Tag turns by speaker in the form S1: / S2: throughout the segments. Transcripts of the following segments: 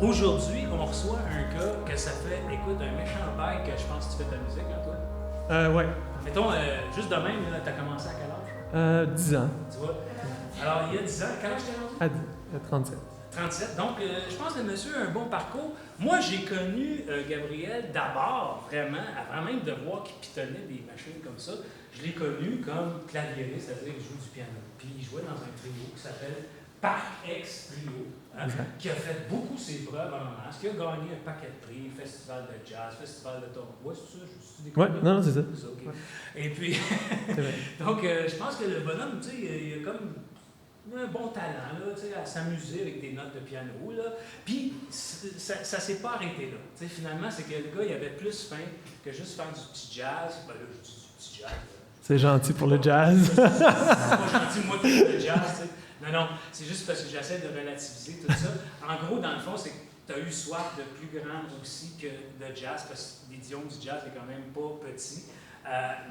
S1: Aujourd'hui, on reçoit un gars que ça fait, écoute, un méchant bail que je pense que tu fais de la musique, hein, toi?
S2: Ouais.
S1: Mettons, juste de même, tu as commencé à quel âge?
S2: 10 ans.
S1: Tu vois? Alors, il y a 10 ans, quel âge t'es rendu?
S2: À 37.
S1: 37. Donc, je pense que le monsieur a un bon parcours. Moi, j'ai connu Gabriel d'abord, vraiment, avant même de voir qu'il pitonnait des machines comme ça. Je l'ai connu comme claviériste, c'est-à-dire qu'il joue du piano. Puis il jouait dans un trio qui s'appelle Parc X Trio, hein, qui a fait beaucoup ses preuves en masse, qui a gagné un paquet de prix, festival de jazz, festival de Toronto. Ouais, c'est ça?
S2: Ouais, non, c'est ça.
S1: Okay. Ouais. Et puis, donc, je pense que le bonhomme, tu sais, il a comme un bon talent, là, tu sais, à s'amuser avec des notes de piano, là. Puis, ça s'est pas arrêté là. Tu sais, finalement, c'est que le gars, il avait plus faim que juste faire du petit jazz. Ben là, je dis du petit jazz.
S2: C'est gentil pour le jazz.
S1: C'est pas gentil, moi, pour le jazz, tu sais. Non, c'est juste parce que j'essaie de relativiser tout ça. En gros, dans le fond, c'est que tu as eu soif de plus grand aussi que de jazz, parce que l'idiome du jazz n'est quand même pas petit.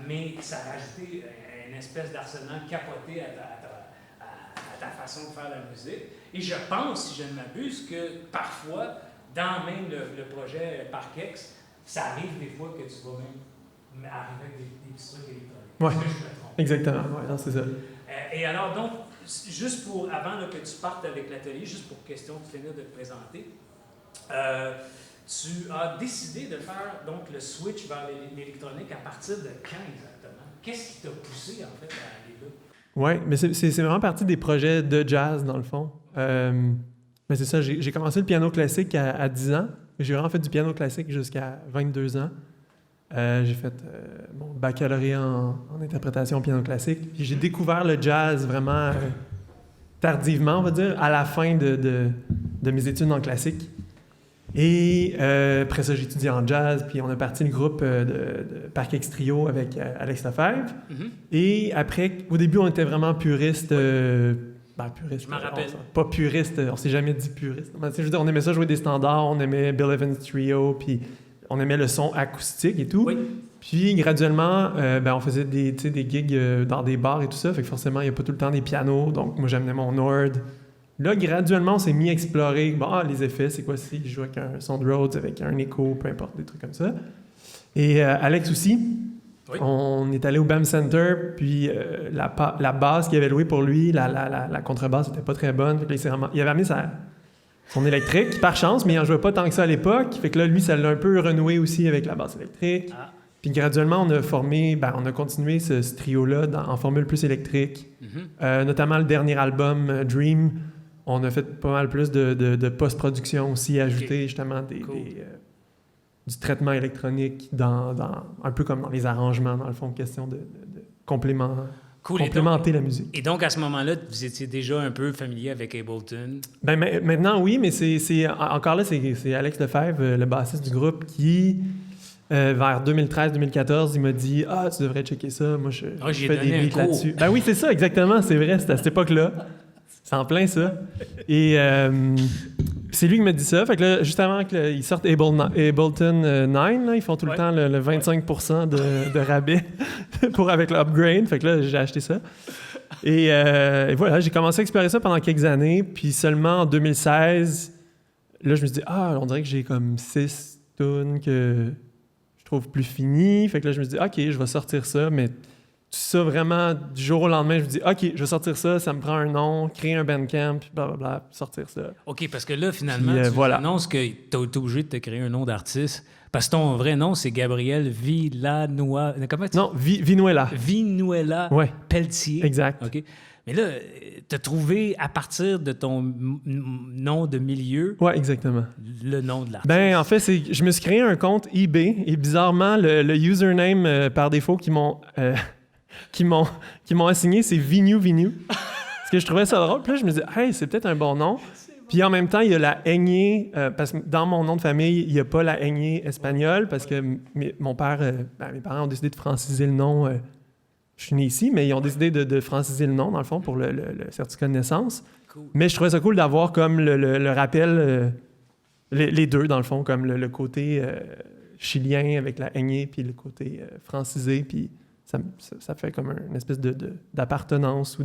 S1: Mais ça a rajouté une espèce d'arsenal capoté à ta façon de faire la musique. Et je pense, si je ne m'abuse, que parfois, dans même le projet Parkex, ça arrive des fois que tu vas même arriver avec des petits trucs électroniques.
S2: Oui,
S1: je me trompe.
S2: Exactement. Ouais, c'est ça.
S1: Et alors, donc, juste pour, avant là, que tu partes avec l'atelier, juste pour question de finir de te présenter, tu as décidé de faire donc le switch vers l'électronique à partir de quand exactement? Qu'est-ce qui t'a poussé, en fait, à aller là?
S2: Oui, mais c'est vraiment partie des projets de jazz, dans le fond. Mais c'est ça, j'ai commencé le piano classique à 10 ans. J'ai vraiment fait du piano classique jusqu'à 22 ans. J'ai fait mon baccalauréat en interprétation piano classique. Puis j'ai découvert le jazz vraiment tardivement, on va dire, à la fin de mes études en classique. Et après ça, j'ai étudié en jazz, puis on a parti le groupe de Parc X Trio avec Alex Lefebvre. Mm-hmm. Et après, au début, on était vraiment puristes. Puriste.
S1: Je m'en rappelle.
S2: Pas puriste, on s'est jamais dit puriste. Mais, je veux dire, on aimait ça jouer des standards, on aimait Bill Evans Trio, puis on aimait le son acoustique et tout.
S1: Oui.
S2: Puis graduellement, on faisait des gigs dans des bars et tout ça, fait que forcément, il n'y a pas tout le temps des pianos, donc moi j'amenais mon Nord. Là, graduellement, on s'est mis à explorer les effets, c'est quoi si je joue avec un son de Rhodes, avec un écho, peu importe, des trucs comme ça. Et Alex aussi, oui. On est allé au BAM Center, puis la basse qu'il avait louée pour lui, la contrebasse n'était pas très bonne, fait que là, il avait amené son électrique, par chance, mais il n'en jouait pas tant que ça à l'époque. Fait que là, lui, ça l'a un peu renoué aussi avec la basse électrique. Ah. Puis graduellement, on a continué ce trio-là en formule plus électrique. Mm-hmm. Notamment le dernier album, Dream, on a fait pas mal plus de post-production aussi, ajouter justement du traitement électronique un peu comme dans les arrangements, dans le fond, question de complémenter la musique.
S1: Et donc, à ce moment-là, vous étiez déjà un peu familier avec Ableton?
S2: Maintenant, oui, mais encore là, c'est Alex Lefebvre, le bassiste du groupe, qui, vers 2013-2014, il m'a dit « Ah, tu devrais checker ça, moi, je fais des beats là-dessus. » Ben oui, c'est ça, exactement, c'est vrai, c'était à cette époque-là. C'est en plein ça. Et c'est lui qui m'a dit ça. Fait que là, juste avant qu'ils sortent Ableton 9, là, ils font tout le temps le 25% de rabais avec l'upgrade. Fait que là, j'ai acheté ça. Et voilà, j'ai commencé à explorer ça pendant quelques années. Puis seulement en 2016, là, je me suis dit, on dirait que j'ai comme 6 tunes que je trouve plus finies. Fait que là, je me suis dit, OK, je vais sortir ça, mais tout ça, vraiment, du jour au lendemain, je me dis, OK, je vais sortir ça me prend un nom, créer un bandcamp, puis blablabla, sortir ça.
S1: OK, parce que là, finalement, tu annonces que tu es obligé de te créer un nom d'artiste, parce que ton vrai nom, c'est Gabriel Villanois. Comment tu dis?
S2: Non, Vinuela.
S1: Vinuela Pelletier.
S2: Exact.
S1: OK. Mais là, tu as trouvé, à partir de ton nom de milieu...
S2: Oui, exactement.
S1: Le nom de l'artiste.
S2: En fait, je me suis créé un compte eBay, et bizarrement, le username, par défaut, qui m'ont assigné, c'est Vinu. Parce que je trouvais ça drôle. Puis là, je me disais, hey, c'est peut-être un bon nom. Puis en même temps, il y a la haignée, parce que dans mon nom de famille, il n'y a pas la haignée espagnole, parce que mes parents ont décidé de franciser le nom. Je suis né ici, mais ils ont décidé de franciser le nom, dans le fond, pour le certificat de naissance. Cool. Mais je trouvais ça cool d'avoir comme le rappel, les deux, dans le fond, comme le côté chilien avec la haignée, puis le côté francisé, puis... Ça fait comme une espèce d'appartenance ou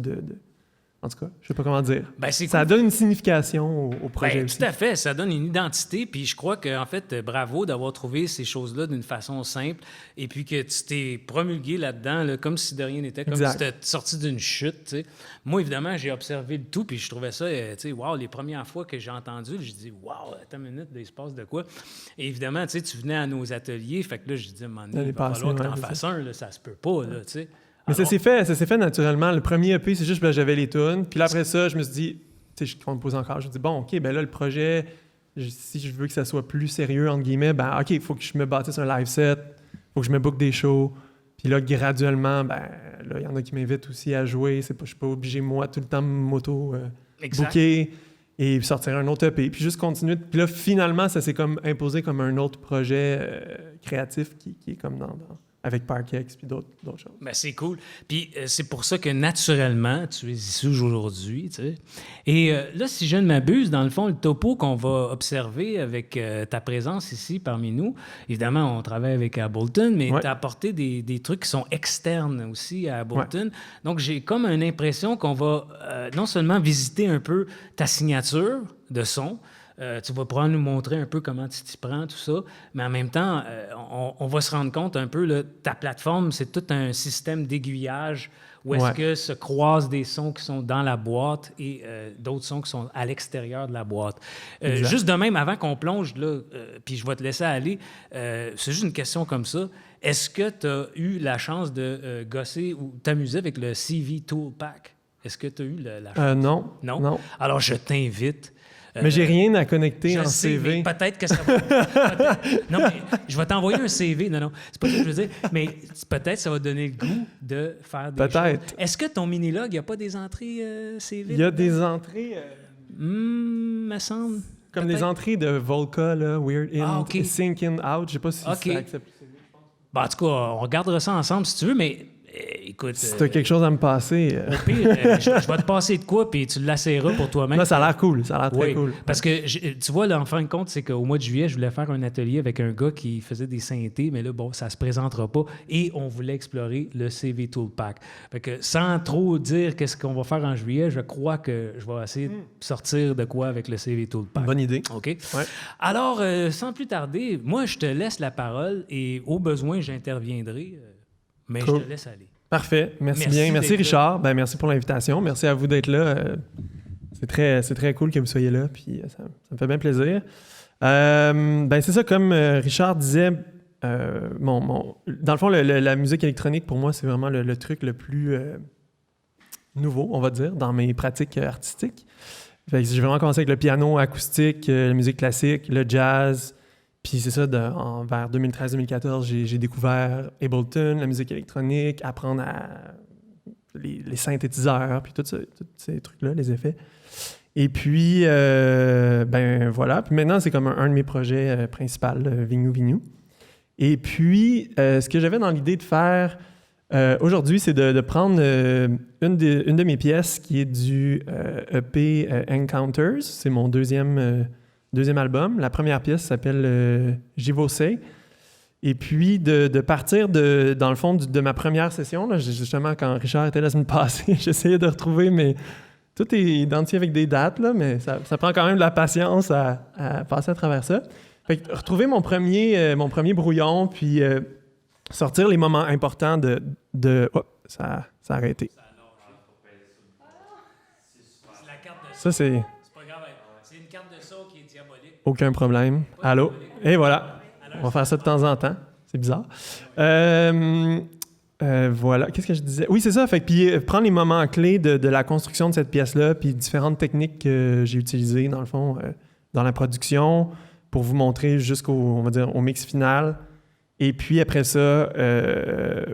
S2: En tout cas, je sais pas comment dire.
S1: Ben, c'est
S2: Ça
S1: cool.
S2: donne une signification au projet
S1: Ben,
S2: aussi.
S1: tout à fait, ça donne une identité, puis je crois que en fait, bravo d'avoir trouvé ces choses-là d'une façon simple, et puis que tu t'es promulgué là-dedans, là, comme si de rien n'était, comme
S2: Exact.
S1: si tu étais sorti d'une chute. Tu sais. Moi, évidemment, j'ai observé le tout, puis je trouvais ça, tu sais, wow, les premières fois que j'ai entendu, j'ai dit, wow, attends une minute, il se passe de quoi? Et évidemment, tu sais, tu venais à nos ateliers, fait que là, je dis, à un moment donné,
S2: L'année
S1: il va
S2: passée,
S1: falloir que
S2: ouais,
S1: t'en
S2: c'est
S1: fasses un, là, ça se peut pas, là, tu sais.
S2: Mais
S1: Alors,
S2: ça s'est fait naturellement. Le premier EP, c'est juste que j'avais les tunes. Puis là, après ça, je me suis dit, tu sais, on me pose encore, je me dis, bon, OK, ben là, le projet, si je veux que ça soit plus sérieux, entre guillemets, ben OK, il faut que je me bâtisse un live set, il faut que je me book des shows. Puis là, graduellement, ben là, il y en a qui m'invitent aussi à jouer. Je suis pas obligé, moi, tout le temps,
S1: exact.
S2: booker et sortir un autre EP. Puis juste continuer. Puis là, finalement, ça s'est comme imposé comme un autre projet créatif qui est comme avec Parkex puis d'autres choses.
S1: Ben, c'est cool. Puis c'est pour ça que naturellement, tu es ici aujourd'hui. Tu sais. Et là, si je ne m'abuse, dans le fond, le topo qu'on va observer avec ta présence ici parmi nous, évidemment, on travaille avec Ableton, mais
S2: Ouais.
S1: tu as apporté des trucs qui sont externes aussi à Ableton. Ouais. Donc, j'ai comme une impression qu'on va non seulement visiter un peu ta signature de son, tu vas pouvoir nous montrer un peu comment tu t'y prends, tout ça. Mais en même temps, on va se rendre compte un peu, là, ta plateforme, c'est tout un système d'aiguillage où est-ce que se croisent des sons qui sont dans la boîte et d'autres sons qui sont à l'extérieur de la boîte. Juste de même, avant qu'on plonge, là, puis je vais te laisser aller, c'est juste une question comme ça. Est-ce que tu as eu la chance de gosser ou t'amuser avec le CV Tool Pack? Est-ce que tu as eu la chance?
S2: Non.
S1: Non? Alors, je t'invite.
S2: Mais j'ai rien à connecter en
S1: sais,
S2: CV.
S1: Mais peut-être que ça va... non, mais je vais t'envoyer un CV. Non, c'est pas ça que je veux dire. Mais peut-être ça va donner le goût de faire des choses. Est-ce que ton mini-log, il n'y a pas des entrées CV?
S2: Il y a des entrées...
S1: me semble.
S2: Comme des entrées de Volca, là, Weird In, Sync In Out. Je sais pas si ça accepte.
S1: Ben, en tout cas, on regardera ça ensemble si tu veux, mais... écoute,
S2: si tu as quelque chose à me passer...
S1: Au pire, je vais te passer de quoi, puis tu l'assayeras pour toi-même.
S2: Là, ça a l'air cool. Ça a l'air très cool.
S1: Parce que, tu vois, là, en fin de compte, c'est qu'au mois de juillet, je voulais faire un atelier avec un gars qui faisait des synthés, mais là, bon, ça se présentera pas. Et on voulait explorer le CV Tool Pack. Fait que, sans trop dire qu'est-ce qu'on va faire en juillet, je crois que je vais essayer de sortir de quoi avec le CV Tool Pack.
S2: Bonne idée.
S1: OK?
S2: Ouais.
S1: Alors, sans plus tarder, moi, je te laisse la parole et au besoin, j'interviendrai. Mais cool. Je te laisse aller.
S2: Parfait. Merci bien. Merci Richard. Ben, merci pour l'invitation. Merci à vous d'être là. C'est très cool que vous soyez là. Puis ça me fait bien plaisir. Ben, c'est ça, comme Richard disait, dans le fond, la musique électronique, pour moi, c'est vraiment le truc le plus nouveau, on va dire, dans mes pratiques artistiques. Fait que j'ai vraiment commencé avec le piano acoustique, la musique classique, le jazz. Puis c'est ça, vers 2013-2014, j'ai découvert Ableton, la musique électronique, apprendre les synthétiseurs, puis tous ces trucs-là, les effets. Et puis, ben voilà. Puis maintenant, c'est comme un de mes projets principaux, Vignou. Et puis, ce que j'avais dans l'idée de faire aujourd'hui, c'est de prendre une de mes pièces qui est du EP Encounters. C'est mon deuxième album. La première pièce s'appelle Jivosei. Et puis, de partir dans le fond de ma première session, là, justement, quand Richard était la semaine passée, j'essayais de retrouver, mais tout est identifié avec des dates, là, mais ça prend quand même de la patience à passer à travers ça. Fait que retrouver mon premier brouillon, puis sortir les moments importants de oh, ça a arrêté. Ça, c'est...
S1: C'est une carte de son qui est diabolique.
S2: Aucun problème. Allô? Et voilà. On va faire ça de temps en temps. C'est bizarre. Voilà. Qu'est-ce que je disais? Oui, c'est ça. Fait que, puis prendre les moments clés de la construction de cette pièce-là, puis différentes techniques que j'ai utilisées, dans le fond, dans la production, pour vous montrer on va dire, au mix final. Et puis après ça,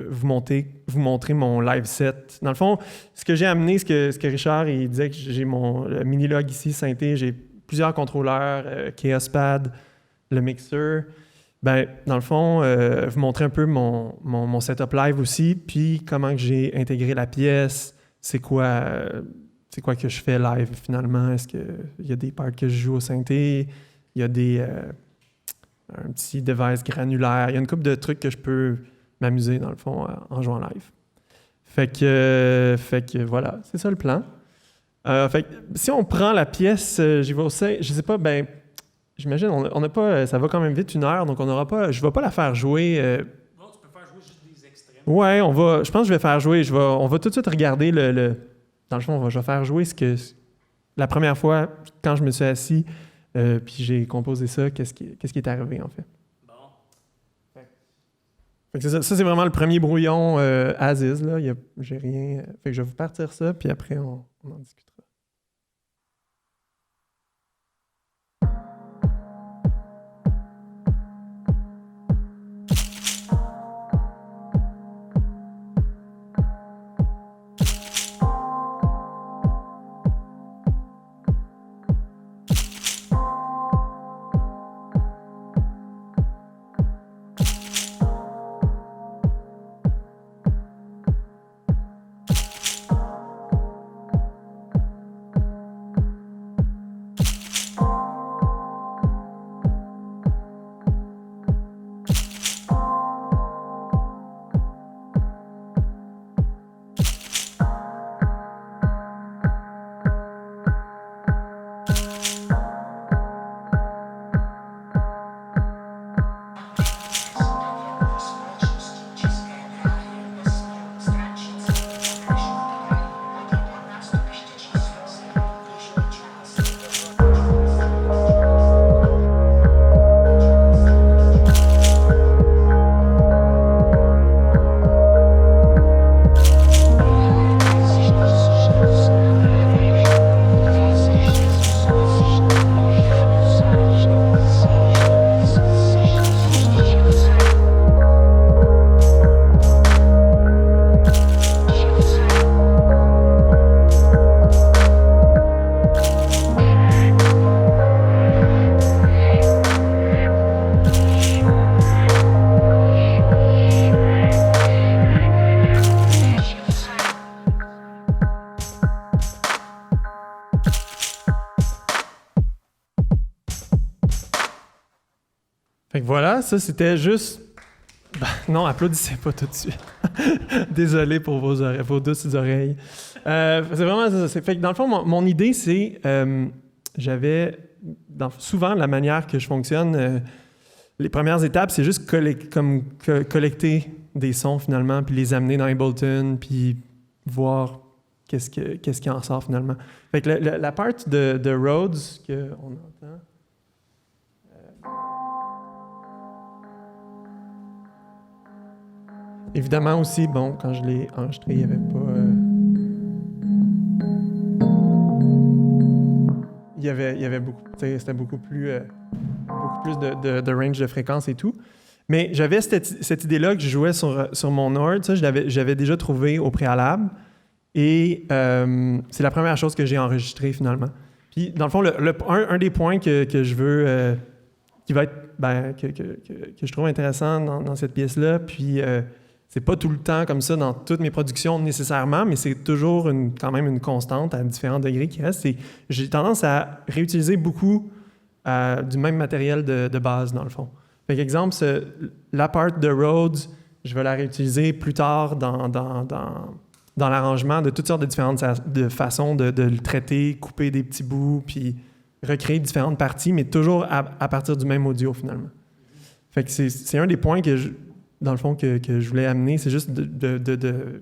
S2: vous montrer mon live set. Dans le fond, ce que j'ai amené, ce que Richard il disait que j'ai le mini-log ici, synthé, j'ai plusieurs contrôleurs, Chaos Pad, le mixeur. Ben, dans le fond, vous montrer un peu mon setup live aussi, puis comment que j'ai intégré la pièce, c'est quoi que je fais live finalement. Est-ce qu'il y a des parts que je joue au synthé, il y a un petit device granulaire. Il y a une couple de trucs que je peux m'amuser, dans le fond, en jouant live. Fait que voilà, c'est ça le plan. Fait que si on prend la pièce, j'y vais au 5, je sais pas, ben, j'imagine, on n'a pas, ça va quand même vite 1 heure, donc on n'aura pas, je vais pas la faire jouer.
S1: Bon, tu peux faire jouer juste des extraits.
S2: Ouais, je pense que je vais faire jouer, on va tout de suite regarder dans le fond, je vais faire jouer la première fois, quand je me suis assis, puis j'ai composé ça, qu'est-ce qui est arrivé, en fait.
S1: Bon.
S2: Fait que c'est ça, c'est vraiment le premier brouillon as is, là, j'ai rien, fait que je vais vous partir ça, puis après, on en discutera. Fait que voilà, ça c'était juste... non, applaudissez pas tout de suite. Désolé pour vos douces oreilles. C'est vraiment ça. Fait que dans le fond, mon idée, c'est... souvent, la manière que je fonctionne, les premières étapes, c'est juste collecter des sons finalement, puis les amener dans Ableton, puis voir qu'est-ce qui en sort finalement. Fait que la part de Rhodes qu'on entend... évidemment aussi, bon, quand je l'ai enregistré, il n'y avait pas... il y avait beaucoup... C'était beaucoup plus de range de fréquence et tout. Mais j'avais cette idée-là que je jouais sur mon Nord. Ça, j'avais déjà trouvé au préalable. Et c'est la première chose que j'ai enregistrée finalement. Puis, dans le fond, un des points que je veux... qui va être... que je trouve intéressant dans cette pièce-là, puis... c'est pas tout le temps comme ça dans toutes mes productions nécessairement, mais c'est toujours quand même une constante à différents degrés qui reste. J'ai tendance à réutiliser beaucoup du même matériel de base, dans le fond. Par exemple, la part de Rhodes, je vais la réutiliser plus tard dans l'arrangement de toutes sortes de différentes façons de le traiter, couper des petits bouts, puis recréer différentes parties, mais toujours à partir du même audio, finalement. Fait que c'est un des points dans le fond, que je voulais amener, c'est juste de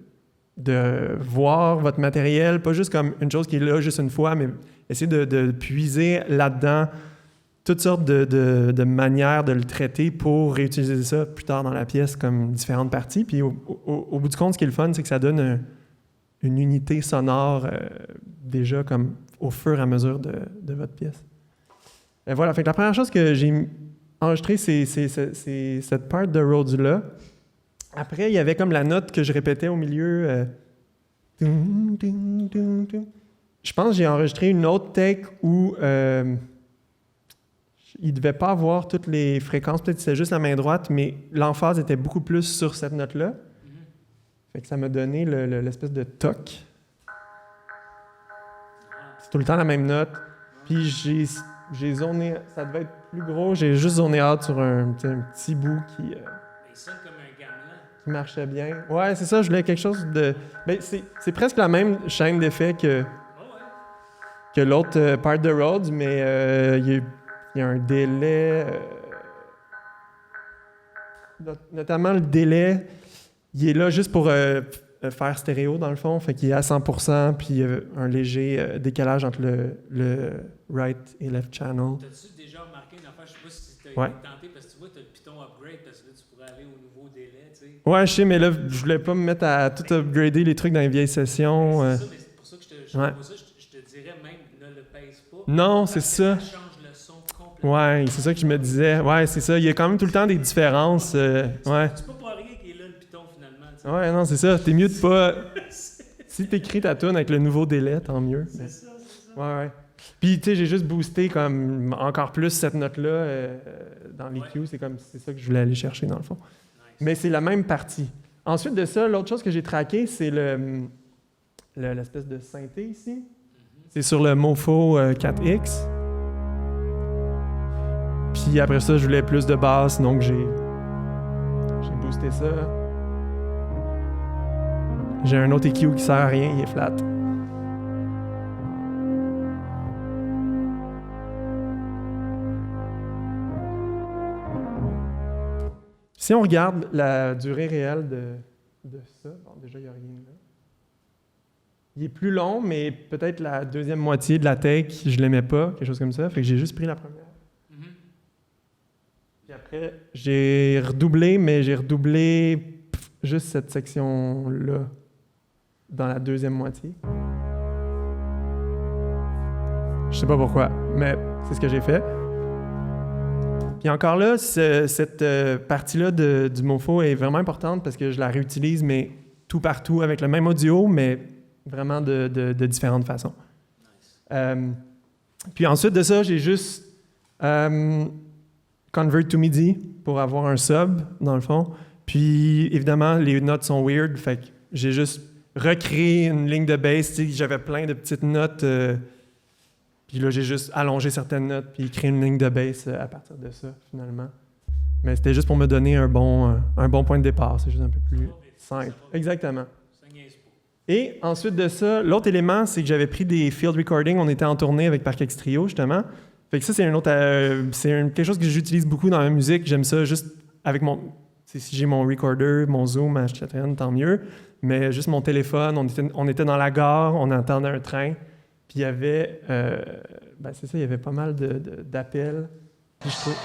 S2: voir votre matériel, pas juste comme une chose qui est là juste une fois, mais essayer de puiser là-dedans toutes sortes de manières de le traiter pour réutiliser ça plus tard dans la pièce comme différentes parties. Puis au bout du compte, ce qui est le fun, c'est que ça donne une unité sonore déjà comme au fur et à mesure de votre pièce. Et voilà, fait que la première chose que j'ai enregistrée, c'est cette part de Rhodes-là. Après, il y avait comme la note que je répétais au milieu. Je pense que j'ai enregistré une autre take où il ne devait pas avoir toutes les fréquences, peut-être que c'était juste la main droite, mais l'emphase était beaucoup plus sur cette note-là. Fait que ça m'a donné l'espèce de toc. C'est tout le temps la même note. Puis j'ai zoné, ça devait être plus gros, j'ai juste zoné out sur un petit bout qui
S1: sonne comme un gamelan.
S2: Qui marchait bien. Ouais, c'est ça, je voulais quelque chose de... Ben, c'est presque la même chaîne d'effets que...
S1: Oh ouais.
S2: que l'autre part de Rhodes, mais il y a un délai. Notamment le délai, il est là juste pour faire stéréo dans le fond, fait qu'il est à 100%, puis il y a un léger décalage entre le right et left channel.
S1: T'as-tu déjà remarqué une affaire, je sais pas si t'as été tenté, parce que tu vois, t'as le Python upgrade, parce que là, tu pourrais aller au nouveau délai, tu sais.
S2: Ouais, je sais, mais là, je voulais pas me mettre à tout upgrader les trucs dans les vieilles sessions.
S1: C'est ça, mais c'est pour ça que je te dirais même, ne le pèse pas.
S2: Non, c'est ça.
S1: Ça change le son complètement.
S2: Ouais, c'est ça que je me disais. Ouais, c'est ça. Il y a quand même tout le temps des différences. Ouais.
S1: C'est pas pour rien qu'il est là, le Python, finalement. T'sais.
S2: Ouais, non, c'est ça. T'es mieux de pas... Si t'écris ta tune avec le nouveau délai, tant mieux.
S1: C'est ça.
S2: Ouais. Puis, tu sais, j'ai juste boosté comme encore plus cette note-là dans les cues. C'est ça que je voulais aller chercher, dans le fond.
S1: Nice.
S2: Mais c'est la même partie. Ensuite de ça, l'autre chose que j'ai traqué, c'est l'espèce de synthé ici. C'est sur le Mofo 4X. Puis après ça, je voulais plus de basse, donc j'ai boosté ça. J'ai un autre EQ qui sert à rien, il est flat. Si on regarde la durée réelle de ça, bon, déjà, il n'y a rien là. Il est plus long, mais peut-être la deuxième moitié de la take, je ne l'aimais pas, quelque chose comme ça. Fait que j'ai juste pris la première. Puis après, j'ai redoublé, mais j'ai redoublé juste cette section-là dans la deuxième moitié. Je sais pas pourquoi, mais c'est ce que j'ai fait. Puis encore là, cette partie-là du Mofo est vraiment importante parce que je la réutilise, mais tout partout avec le même audio, mais vraiment de différentes façons. Nice. Puis ensuite de ça, j'ai juste convert to MIDI pour avoir un sub, dans le fond. Puis évidemment, les notes sont weird, fait que j'ai juste recréé une ligne de bass. J'avais plein de petites notes. Puis là, j'ai juste allongé certaines notes puis créé une ligne de bass à partir de ça, finalement. Mais c'était juste pour me donner un bon point de départ. C'est juste un peu plus simple. Exactement. Et ensuite de ça, l'autre élément, c'est que j'avais pris des field recordings. On était en tournée avec Parkex Trio, justement. Fait que ça, c'est quelque chose que j'utilise beaucoup dans la musique. J'aime ça juste avec si j'ai mon recorder, mon Zoom, etc., tant mieux. Mais juste mon téléphone, on était dans la gare, on attendait un train. Puis il y avait, c'est ça, il y avait pas mal d'appels. Puis je trouve...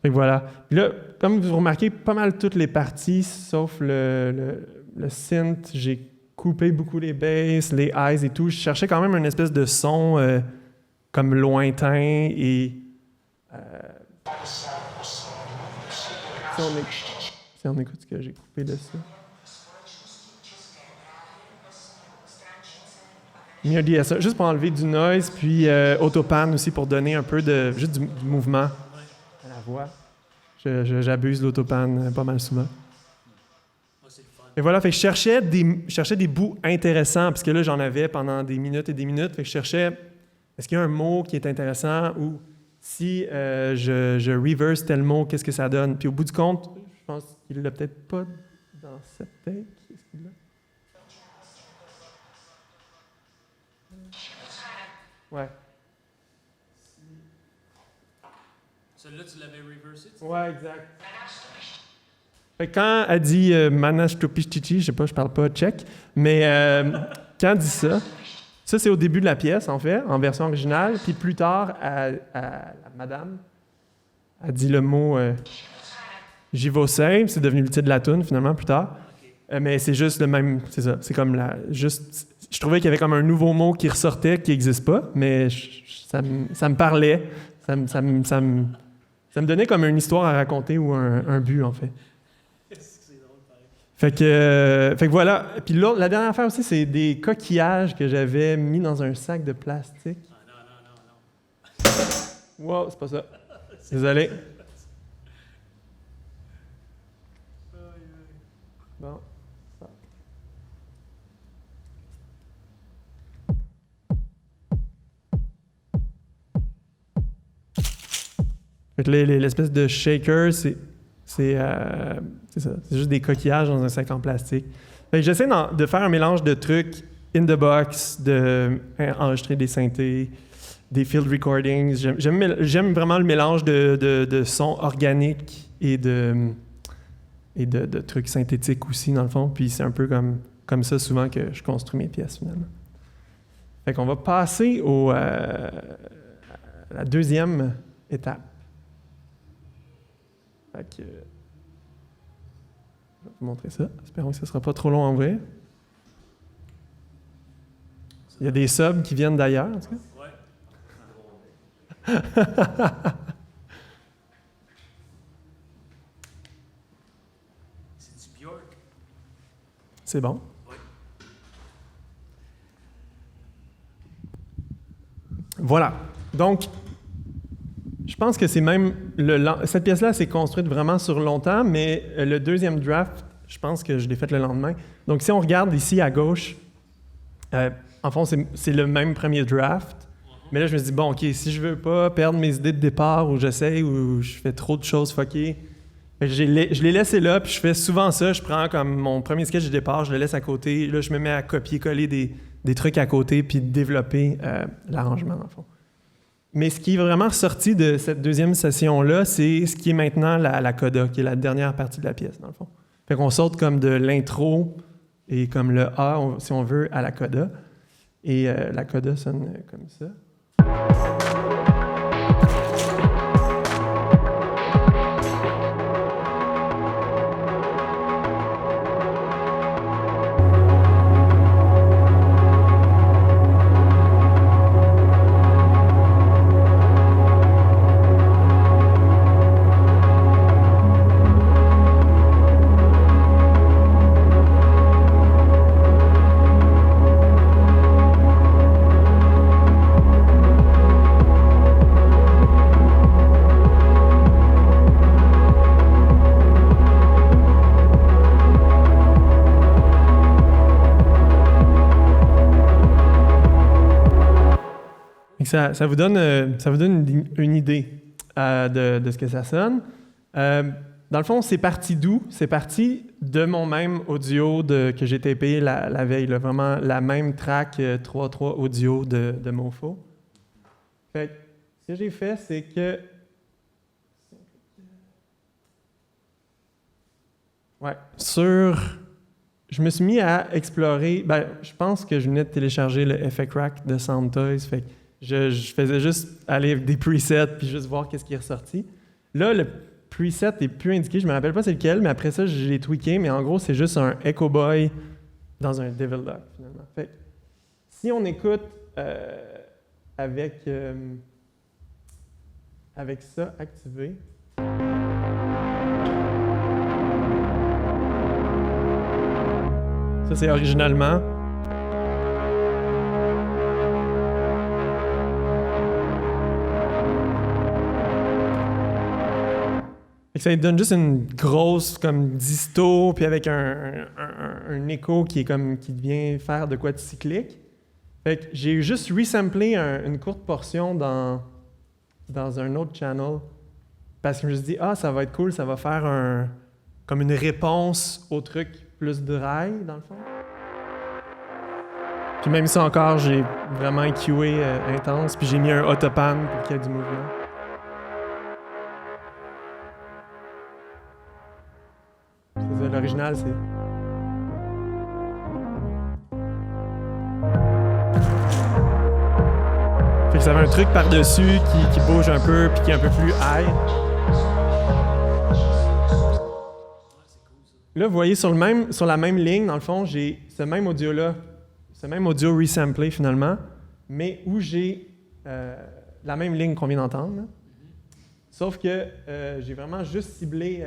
S2: Fait que voilà. Puis là, comme vous remarquez, pas mal toutes les parties, sauf le synth, j'ai coupé beaucoup les basses, les highs et tout. Je cherchais quand même une espèce de son comme lointain et... si on écoute ce que j'ai coupé de ça. Mieux DSR, juste pour enlever du noise, puis Autopan aussi pour donner un peu juste du mouvement à la voix. J'abuse de l'Autopan pas mal souvent. Et voilà, fait que je cherchais des bouts intéressants, parce que là, j'en avais pendant des minutes et des minutes. Fait que je cherchais, est-ce qu'il y a un mot qui est intéressant, ou si je reverse tel mot, qu'est-ce que ça donne? Puis au bout du compte, je pense qu'il l'a peut-être pas dans cette take. Est-ce qu'il l'a? Ouais.
S1: Celle-là, tu l'avais reversé?
S2: Ouais, exact. Fait que quand elle dit Manash Topichtichi, je sais pas, je parle pas tchèque, mais quand elle dit ça c'est au début de la pièce, en fait, en version originale, puis plus tard, la madame a dit le mot J'y-vais-save, c'est devenu le titre de la tune finalement, plus tard. Mais c'est juste le même, c'est ça, c'est comme je trouvais qu'il y avait comme un nouveau mot qui ressortait, qui n'existe pas, mais ça me parlait, ça me donnait comme une histoire à raconter ou un but, en fait. Fait que voilà. Puis là, la dernière affaire aussi, c'est des coquillages que j'avais mis dans un sac de plastique.
S1: Ah, non.
S2: Wow, c'est pas ça. Désolé. Bon. Fait que l'espèce de shaker, c'est ça. C'est juste des coquillages dans un sac en plastique. Fait que j'essaie de faire un mélange de trucs in the box, d'enregistrer des synthés, des field recordings. J'aime vraiment le mélange de sons organiques et de trucs synthétiques aussi, dans le fond. Puis c'est un peu comme ça souvent que je construis mes pièces, finalement. Fait qu'on va passer à la deuxième étape. Fait que, je vais vous montrer ça. Espérons que ce ne sera pas trop long à ouvrir. Il y a des subs qui viennent d'ailleurs, en tout cas.
S1: Ouais. C'est du Björk.
S2: C'est bon.
S1: Oui.
S2: Voilà. Donc, je pense que c'est même... cette pièce-là s'est construite vraiment sur longtemps, mais le deuxième draft, je pense que je l'ai fait le lendemain. Donc, si on regarde ici à gauche, en fond, c'est le même premier draft. Mais là, je me dis, bon, OK, si je veux pas perdre mes idées de départ ou j'essaye ou je fais trop de choses fuckées, je l'ai laissé là, puis je fais souvent ça. Je prends comme mon premier sketch de départ, je le laisse à côté. Là, je me mets à copier-coller des trucs à côté puis développer l'arrangement, en fond. Mais ce qui est vraiment ressorti de cette deuxième session-là, c'est ce qui est maintenant la coda, qui est la dernière partie de la pièce, dans le fond. Fait qu'on saute comme de l'intro et comme le A, si on veut, à la coda. Et la coda sonne comme ça. Ça vous donne une idée de ce que ça sonne. Dans le fond, c'est parti d'où? C'est parti de mon même audio que j'ai tapé la veille. Là, vraiment la même track 3.3 audio de Mofo. Fait que, ce que j'ai fait, c'est que... Ouais, je me suis mis à explorer... je pense que je venais de télécharger le Effect Rack de Soundtoys. Fait que je faisais juste aller avec des presets puis juste voir qu'est-ce qui est ressorti. Là, le preset est plus indiqué. Je me rappelle pas c'est lequel, mais après ça, je l'ai tweaké. Mais en gros, c'est juste un Echo Boy dans un Devil Duck, finalement. Fait que, si on écoute avec ça activé... Ça, c'est originalement... Et ça lui donne juste une grosse comme disto, puis avec un écho qui vient faire de quoi de cyclique. Fait que j'ai juste resamplé une courte portion dans un autre channel parce que je me suis dit, ça va être cool, ça va faire comme une réponse au truc plus dry, dans le fond. Puis même ça encore, j'ai vraiment EQé intense, puis j'ai mis un autopan pour qu'il y ait du mouvement. C'est ça, l'original, c'est... Fait que ça avait un truc par-dessus qui bouge un peu, puis qui est un peu plus high. Là, vous voyez, sur la même ligne, dans le fond, j'ai ce même audio-là, ce même audio resamplé finalement, mais où j'ai la même ligne qu'on vient d'entendre. Sauf que j'ai vraiment juste ciblé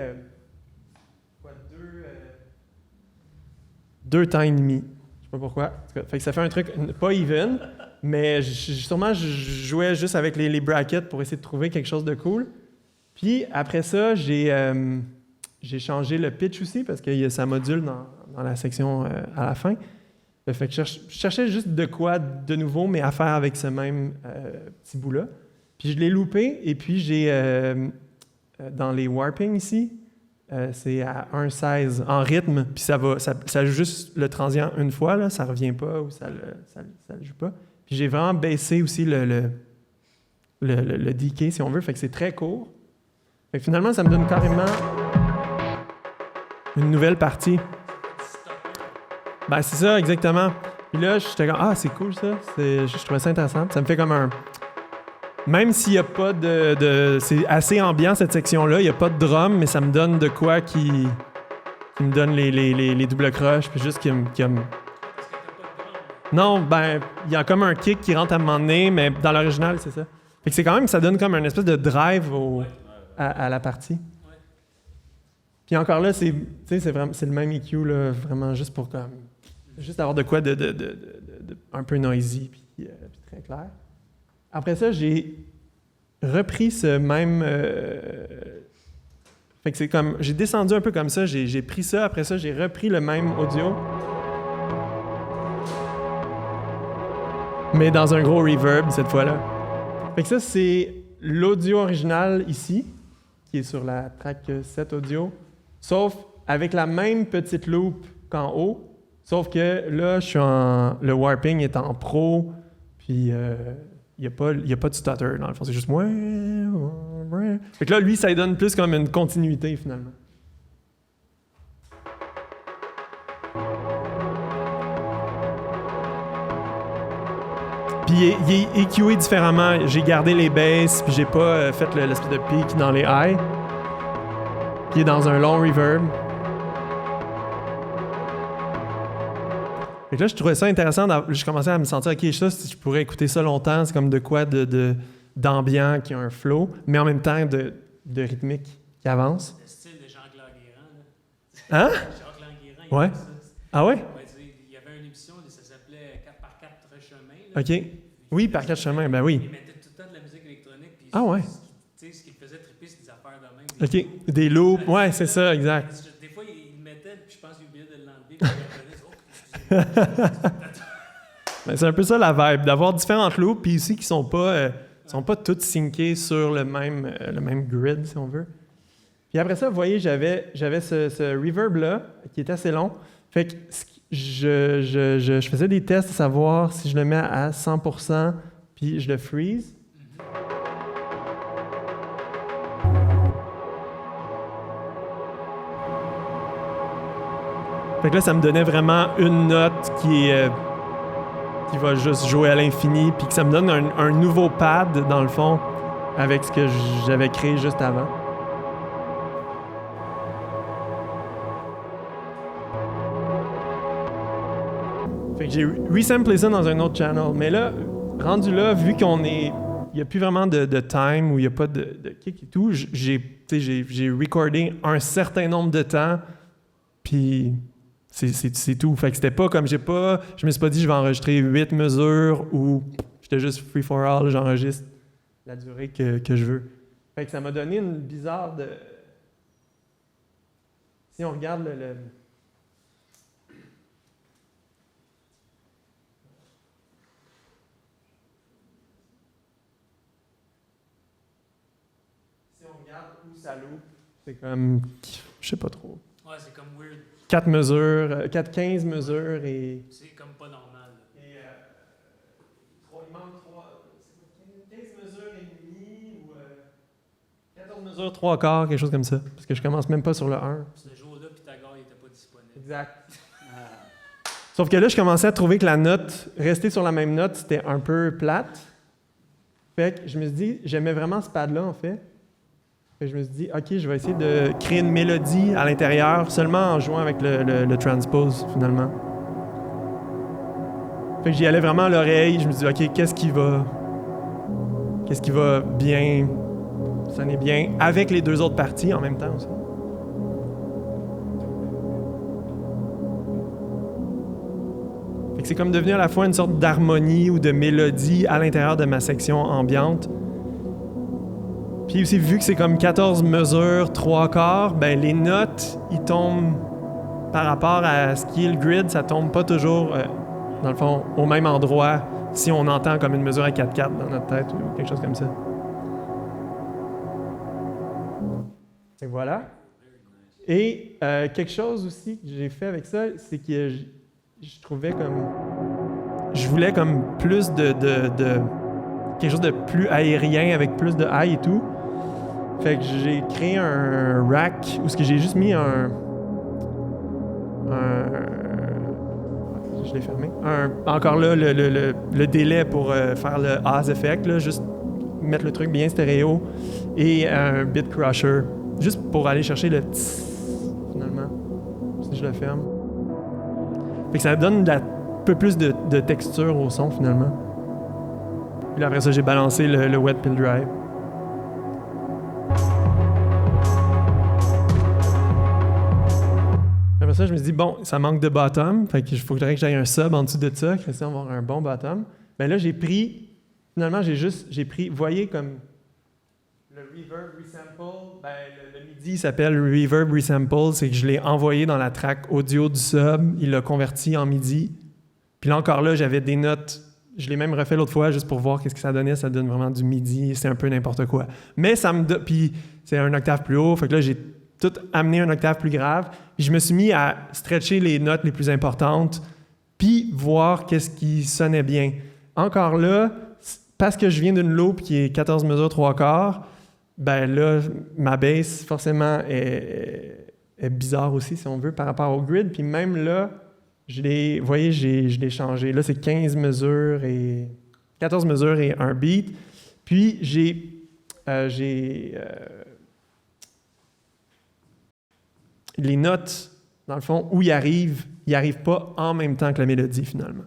S2: deux temps et demi. Je sais pas pourquoi. Fait que ça fait un truc pas even, mais sûrement je jouais juste avec les brackets pour essayer de trouver quelque chose de cool. Puis après ça, j'ai changé le pitch aussi parce qu'il y a sa module dans la section à la fin. Fait que je cherchais juste de quoi de nouveau, mais à faire avec ce même petit bout-là. Puis je l'ai loopé, et puis j'ai, dans les warping ici, c'est à 1,16 en rythme, puis ça joue juste le transient une fois, là, ça revient pas, ou ça le joue pas. Puis j'ai vraiment baissé aussi le decay, si on veut, fait que c'est très court. Fait que finalement, ça me donne carrément une nouvelle partie. Ben, c'est ça, exactement. Puis là, j'étais comme, ah, c'est cool ça. Je trouvais ça intéressant. Ça me fait comme un. Même s'il n'y a pas c'est assez ambiant cette section-là, il n'y a pas de drum, mais ça me donne de quoi qui me donne les doubles croches, puis juste qui me. Non, ben, il y a comme un kick qui rentre à un moment donné, mais dans l'original, c'est ça. Fait que c'est quand même, ça donne comme une espèce de drive à la partie. Puis encore là, c'est le même EQ, là, vraiment juste pour comme. Juste avoir de quoi de un peu noisy, puis très clair. Après ça, j'ai repris ce même. Fait que c'est comme. J'ai descendu un peu comme ça, j'ai pris ça, après ça, j'ai repris le même audio. Mais dans un gros reverb cette fois-là. Fait que ça, c'est l'audio original ici, qui est sur la track 7 audio, sauf avec la même petite loop qu'en haut, sauf que là, le warping est en pro, puis il n'y a pas de stutter dans le fond, c'est juste moi. Fait que là, lui, ça lui donne plus comme une continuité finalement. Puis il est EQé différemment. J'ai gardé les basses, puis j'ai pas fait l'espèce de peak dans les highs. Puis il est dans un long reverb. Fait que là, je trouvais ça intéressant. Je commençais à me sentir, OK, ça, si je pourrais écouter ça longtemps, c'est comme de quoi d'ambiant qui a un flow, mais en même temps de rythmique qui avance.
S1: Le style de Jean-Claude Guérin, là.
S2: Hein?
S1: Jean-Claude Guérin, il
S2: ouais.
S1: ça.
S2: Ah ouais?
S1: Il y avait une émission, ça s'appelait 4x4 chemins. Là.
S2: OK. Oui, par 4 chemins, ben oui.
S1: Il mettait tout le temps de la musique électronique. Puis
S2: ah ouais?
S1: Ce qui le faisait triper, c'est des affaires de même.
S2: OK. Des loops, ouais, c'est ça, exact.
S1: Des fois, il le mettait, puis je pense qu'il oubliait de l'enlever.
S2: Ben, c'est un peu ça la vibe, d'avoir différentes loops, puis aussi qui sont pas toutes syncées sur le même grid, si on veut. Puis après ça, vous voyez, j'avais ce reverb-là, qui est assez long. Fait que je faisais des tests à savoir si je le mets à 100%, puis je le freeze. Fait que là, ça me donnait vraiment une note qui va juste jouer à l'infini, puis que ça me donne un nouveau pad, dans le fond, avec ce que j'avais créé juste avant. Fait que j'ai resamplé ça dans un autre channel. Mais là, rendu là, vu il n'y a plus vraiment de time, où il n'y a pas de kick et tout, j'ai recordé un certain nombre de temps, puis c'est tout. Fait que c'était pas comme je me suis pas dit je vais enregistrer 8 mesures ou j'étais juste free for all, j'enregistre la durée que je veux. Fait que ça m'a donné une bizarre de. Si on regarde Si on regarde où ça loupe, c'est comme. Je sais pas trop.
S1: Ouais, c'est comme weird.
S2: 4 mesures, 15 mesures et.
S1: C'est comme pas normal.
S2: Et il manque 15 mesures et demie ou 14 mesures 3 quarts, quelque chose comme ça. Parce que je commence même pas sur le 1.
S1: Ce jour-là, Pythagore n'était pas disponible.
S2: Exact. Sauf que là, je commençais à trouver que rester sur la même note, c'était un peu plate. Fait que je me suis dit, j'aimais vraiment ce pad-là, en fait. Et je me suis dit, OK, je vais essayer de créer une mélodie à l'intérieur seulement en jouant avec le transpose, finalement. Fait que j'y allais vraiment à l'oreille. Je me suis dit, OK, qu'est-ce qui va bien sonner bien avec les deux autres parties en même temps aussi. Fait que c'est comme devenu à la fois une sorte d'harmonie ou de mélodie à l'intérieur de ma section ambiante. Puis aussi, vu que c'est comme 14 mesures, 3 quarts, ben les notes, ils tombent par rapport à ce qui est le grid, ça tombe pas toujours, dans le fond, au même endroit si on entend comme une mesure à 4/4 dans notre tête ou quelque chose comme ça. Et voilà. Et quelque chose aussi que j'ai fait avec ça, c'est que je trouvais comme... Je voulais comme plus de quelque chose de plus aérien avec plus de high et tout. Fait que j'ai créé un rack où j'ai juste mis je l'ai fermé. Encore là, le délai pour faire le Oz Effect, là, juste mettre le truc bien stéréo et un bit crusher, juste pour aller chercher le tss, finalement, si je le ferme. Fait que ça donne un peu plus de texture au son, finalement. Puis après ça, j'ai balancé le wet pill drive. Après ça, je me suis dit, bon, ça manque de bottom, fait qu'il faudrait que j'aille un sub en dessous de ça, que ça va avoir un bon bottom. Ben là, finalement, j'ai pris, vous voyez comme le reverb resample, ben le MIDI s'appelle reverb resample, c'est que je l'ai envoyé dans la track audio du sub, il l'a converti en MIDI. Puis là encore là, j'avais des notes, je l'ai même refait l'autre fois juste pour voir qu'est-ce que ça donnait, ça donne vraiment du MIDI, c'est un peu n'importe quoi. Mais puis c'est un octave plus haut, fait que là, j'ai tout amené un octave plus grave. Puis je me suis mis à stretcher les notes les plus importantes, puis voir qu'est-ce qui sonnait bien. Encore là, parce que je viens d'une loop qui est 14 mesures 3/4, ben là, ma bass, forcément, est bizarre aussi, si on veut, par rapport au grid. Puis même là, je l'ai changé. Là, c'est 14 mesures et un beat. Puis les notes, dans le fond, où ils arrivent pas en même temps que la mélodie, finalement.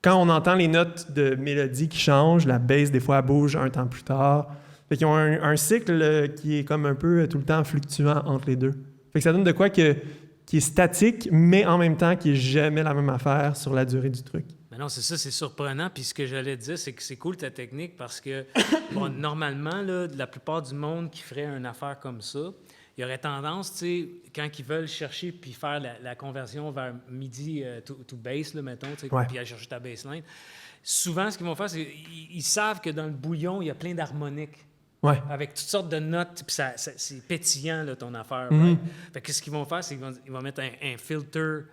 S2: Quand on entend les notes de mélodie qui changent, la bass, des fois, elle bouge un temps plus tard. Fait qu'ils ont un cycle qui est comme un peu tout le temps fluctuant entre les deux. Fait que ça donne de quoi qui est statique, mais en même temps qui est jamais la même affaire sur la durée du truc.
S1: Mais non, c'est ça, c'est surprenant. Puis ce que j'allais te dire, c'est que c'est cool ta technique parce que, bon, normalement, là, la plupart du monde qui ferait une affaire comme ça, il y aurait tendance, tu sais, quand ils veulent chercher puis faire la conversion vers MIDI to bass, là, mettons, tu sais,
S2: Ouais.
S1: puis aller chercher ta bassline, souvent, ce qu'ils vont faire, c'est qu'ils savent que dans le bouillon, il y a plein d'harmoniques.
S2: Ouais.
S1: Avec toutes sortes de notes, puis c'est pétillant, là, ton affaire.
S2: Mm-hmm.
S1: Right? Fait que ce qu'ils vont faire, c'est qu'ils vont mettre un filter,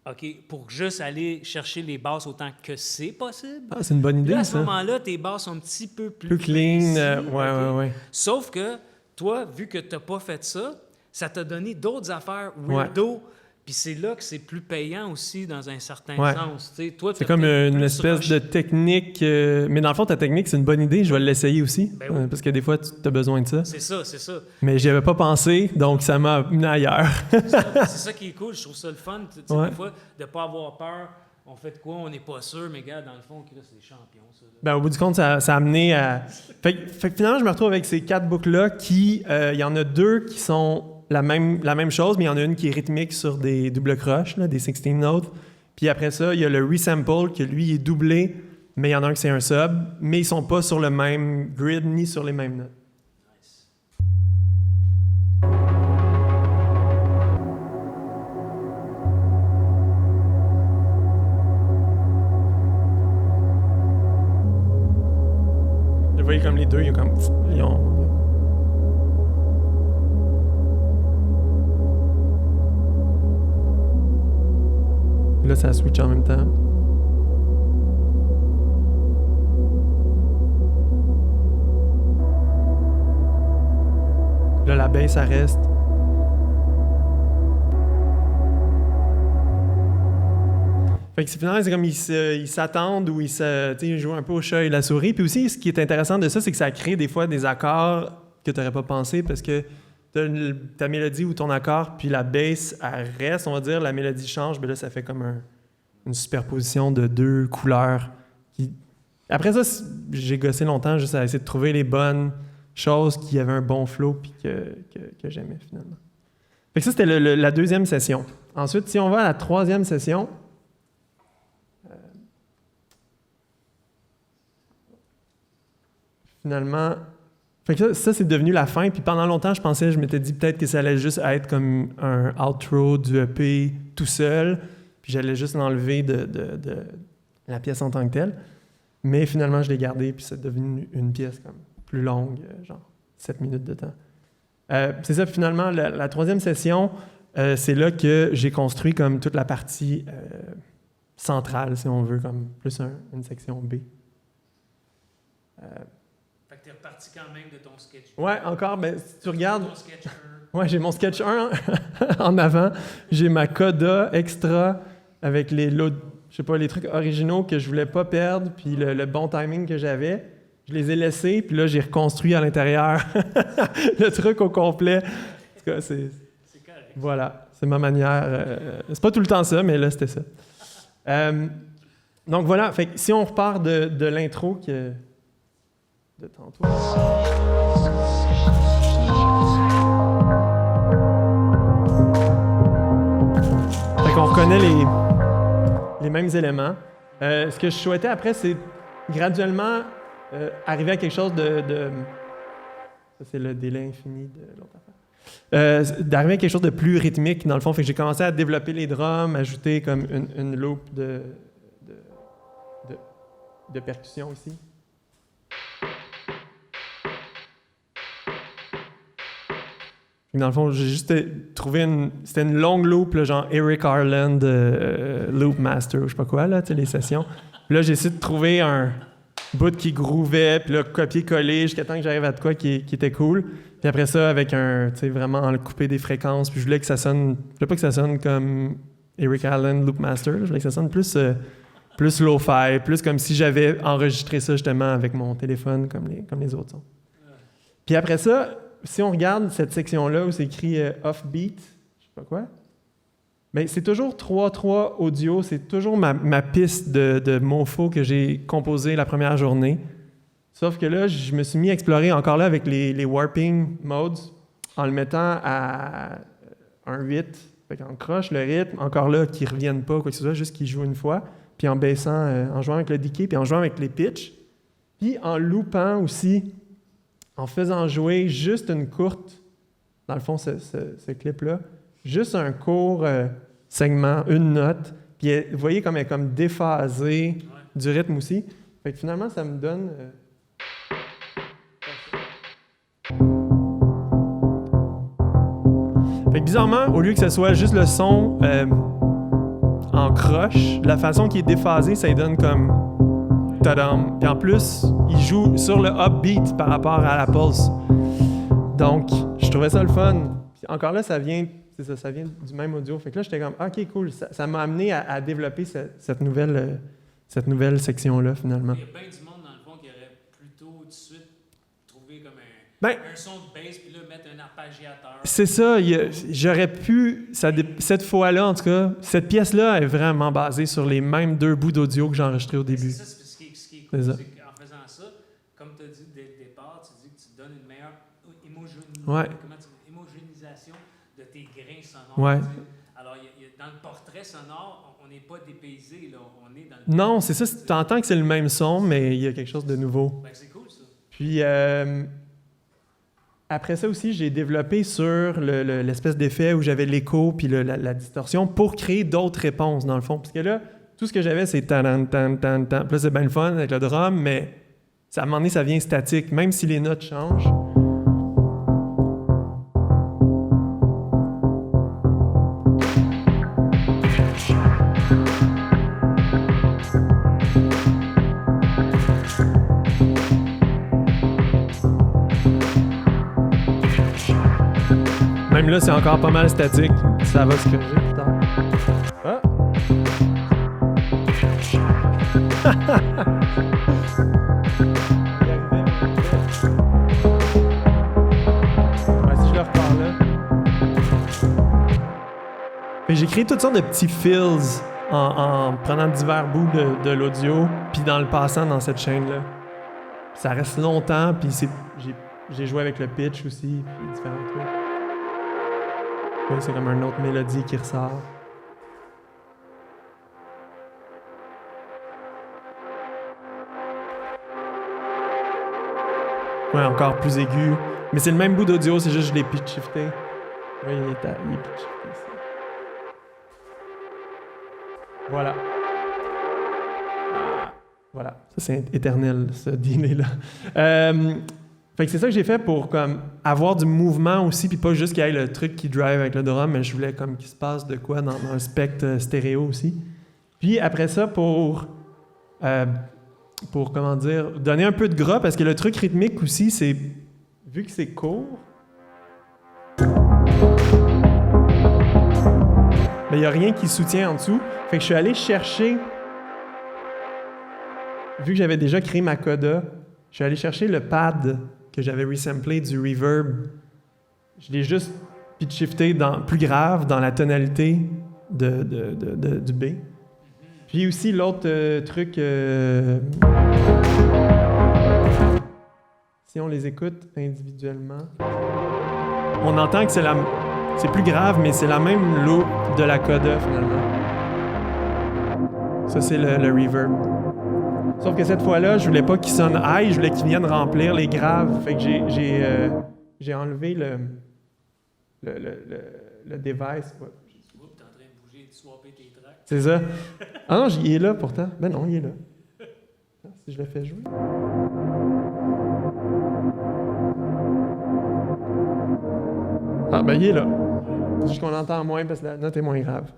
S1: OK, pour juste aller chercher les basses autant que c'est possible.
S2: Ah, c'est une bonne idée,
S1: Là, à
S2: ça.
S1: ce moment-là, tes basses sont un petit peu
S2: Plus clean,
S1: précis,
S2: ouais.
S1: Sauf que, toi, vu que tu n'as pas fait ça, ça t'a donné d'autres affaires weirdo, puis c'est là que c'est plus payant aussi, dans un certain sens. T'sais, toi,
S2: c'est comme une espèce de technique... mais dans le fond, ta technique, c'est une bonne idée. Je vais l'essayer aussi,
S1: Ben oui.
S2: parce que des fois, tu as besoin de ça.
S1: C'est ça.
S2: Mais j'y avais pas pensé, donc ça m'a amené ailleurs.
S1: C'est ça qui est cool. Je trouve ça le fun,
S2: Ouais.
S1: des fois, de ne pas avoir peur. On fait de quoi? On n'est pas sûr, mais gars, dans le fond, là, c'est des champions, ça.
S2: Ben, au bout du compte, ça a amené à... Fait que finalement, je me retrouve avec ces 4 boucles-là qui... Il y en a 2 qui sont la même chose, mais il y en a une qui est rythmique sur des doubles croches, là, des 16 notes. Puis après ça, il y a le resample, que lui est doublé, mais il y en a un qui c'est un sub, mais ils sont pas sur le même grid ni sur les mêmes notes.
S1: Nice.
S2: Vous voyez comme les deux, il y a comme... Là, ça switch en même temps. Là, la baisse, ça reste. Fait que finalement, c'est comme ils s'attendent ou ils jouent un peu au chat et la souris. Puis aussi, ce qui est intéressant de ça, c'est que ça crée des fois des accords que tu n'aurais pas pensé parce que ta mélodie ou ton accord, puis la bass, elle reste, on va dire, la mélodie change, mais là, ça fait comme une superposition de 2 couleurs. Après ça, j'ai gossé longtemps juste à essayer de trouver les bonnes choses qui avaient un bon flow puis que j'aimais finalement. Fait que ça, c'était la deuxième session. Ensuite, si on va à la troisième session, finalement... Fait que ça, c'est devenu la fin. Puis pendant longtemps, je m'étais dit peut-être que ça allait juste être comme un outro du EP tout seul. Puis j'allais juste l'enlever de la pièce en tant que telle. Mais finalement, je l'ai gardé. Puis c'est devenu une pièce comme plus longue, genre 7 minutes de temps. C'est ça, finalement, la troisième session, c'est là que j'ai construit comme toute la partie centrale, si on veut, comme plus une section B.
S1: Fait que t'es reparti quand même de ton sketch.
S2: Ouais, encore, mais si tu regardes...
S1: Ton sketch 1.
S2: Ouais, j'ai mon sketch 1 en avant. J'ai ma coda extra avec je sais pas, les trucs originaux que je voulais pas perdre, puis le bon timing que j'avais. Je les ai laissés, puis là, j'ai reconstruit à l'intérieur le truc au complet. En tout cas, c'est
S1: correct.
S2: Voilà, c'est ma manière. C'est pas tout le temps ça, mais là, c'était ça. Donc voilà, fait que si on repart de l'intro de tantôt. Fait qu'on reconnaît les mêmes éléments. Ce que je souhaitais après, c'est graduellement arriver à quelque chose de ça, c'est le délai infini de l'autre affaire. D'arriver à quelque chose de plus rythmique, dans le fond. Fait que j'ai commencé à développer les drums, ajouter comme une loop de percussion ici. Dans le fond, j'ai juste trouvé c'était une longue loop, là, genre Eric Harland, Loop Master, ou je sais pas quoi, là, tu sais, les sessions. Puis là, j'ai essayé de trouver un bout qui groovait, puis là, copier-coller jusqu'à temps que j'arrive à de quoi qui était cool. Puis après ça, avec tu sais, vraiment en couper des fréquences, puis je voulais que ça sonne, je voulais pas que ça sonne comme Eric Harland, Loop Master, là, je voulais que ça sonne plus lo-fi, plus comme si j'avais enregistré ça justement avec mon téléphone, comme les autres sons. Puis après ça, si on regarde cette section-là où c'est écrit offbeat, je sais pas quoi, bien, c'est toujours 3-3 audio, c'est toujours ma piste de mofo que j'ai composée la première journée. Sauf que là, je me suis mis à explorer encore là avec les warping modes en le mettant à un 8, fait qu'on croche le rythme, encore là, qu'ils ne reviennent pas, quoi que ce soit, juste qu'ils jouent une fois, puis en baissant, en jouant avec le decay, puis en jouant avec les pitchs, puis en loopant aussi, en faisant jouer juste une courte, dans le fond, ce clip-là, juste un court segment, une note, puis vous voyez comme elle est comme déphasée du rythme aussi. Fait que finalement, ça me donne... Fait que bizarrement, au lieu que ce soit juste le son en croche, la façon qui est déphasée, ça lui donne comme... Tadam! Puis en plus, il joue sur le upbeat par rapport à la pulse. Donc, je trouvais ça le fun. Puis encore là, ça vient du même audio. Fait que là, j'étais comme, OK, cool. Ça m'a amené à développer cette nouvelle section-là, finalement.
S1: Il y a bien du monde, dans le fond, qui aurait plutôt tout de suite trouvé comme un son de bass, puis là, mettre un arpégiateur.
S2: C'est ça. J'aurais pu, cette fois-là, en tout cas, cette pièce-là est vraiment basée sur les mêmes 2 bouts d'audio que j'ai enregistrés au début.
S1: C'est ça, ce qui est cool, c'est qu'en faisant ça, comme tu as dit dès le départ, tu dis que tu donnes une meilleure homogénéisation de tes grains sonores.
S2: Ouais.
S1: Alors, dans le portrait sonore, on n'est pas dépaysé, là, on est dans
S2: le... Non, c'est ça, tu entends que c'est le même son, mais il y a quelque chose de nouveau.
S1: Ben, c'est cool, ça.
S2: Puis, après ça aussi, j'ai développé sur l'espèce d'effet où j'avais l'écho puis la distorsion pour créer d'autres réponses, dans le fond. Parce que là, tout ce que j'avais, c'est tan-tan-tan-tan. Puis là, c'est bien le fun avec le drum, mais à un moment donné, ça vient statique, même si les notes changent. Même là, c'est encore pas mal statique. Ça va se corriger plus tard. Ah! Si je le repars là. J'ai créé toutes sortes de petits fills en prenant divers bouts de l'audio, puis dans le passant dans cette chaîne-là. Ça reste longtemps, puis j'ai joué avec le pitch aussi, puis différents trucs. C'est comme une autre mélodie qui ressort. Ouais, encore plus aigu. Mais c'est le même bout d'audio, c'est juste que je l'ai pitch shifté. Oui, il est pitch shifté ici. Voilà. Voilà. Ça, c'est éternel, ce delay-là. Fait que c'est ça que j'ai fait pour comme avoir du mouvement aussi, puis pas juste qu'il y ait le truc qui drive avec le drum, mais je voulais comme qu'il se passe de quoi dans un spectre stéréo aussi. Puis après ça, pour comment dire, donner un peu de gras, parce que le truc rythmique aussi, c'est, vu que c'est court, mais il n'y a rien qui soutient en dessous. Fait que je suis allé chercher, vu que j'avais déjà créé ma coda, je suis allé chercher le pad que j'avais resamplé du reverb. Je l'ai juste pitch-shifté plus grave dans la tonalité du B. Puis aussi l'autre truc, si on les écoute individuellement, on entend que c'est plus grave, mais c'est la même loop de la coda finalement. Ça, c'est le reverb. Sauf que cette fois-là, je voulais pas qu'il sonne high, je voulais qu'il vienne remplir les graves. Fait que j'ai enlevé le device. Ouais.
S1: Oups, t'es en train de bouger et de swapper tes tracks.
S2: C'est ça. Ah non, il est là pourtant. Ben non, il est là. Si je le fais jouer. Ah ben il est là. C'est juste qu'on entend moins parce que la note est moins grave.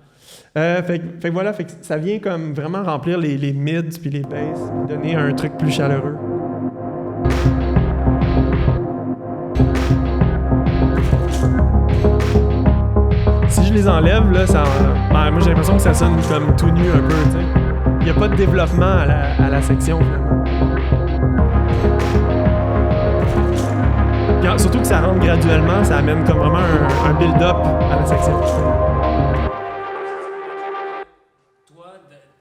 S2: Fait que voilà, fait que ça vient comme vraiment remplir les mids puis les basses, puis donner un truc plus chaleureux. Si je les enlève, là, moi j'ai l'impression que ça sonne comme tout nu un peu, tu sais. Il n'y a pas de développement à la section, finalement. Puis, surtout que ça rentre graduellement, ça amène comme vraiment un build-up à la section.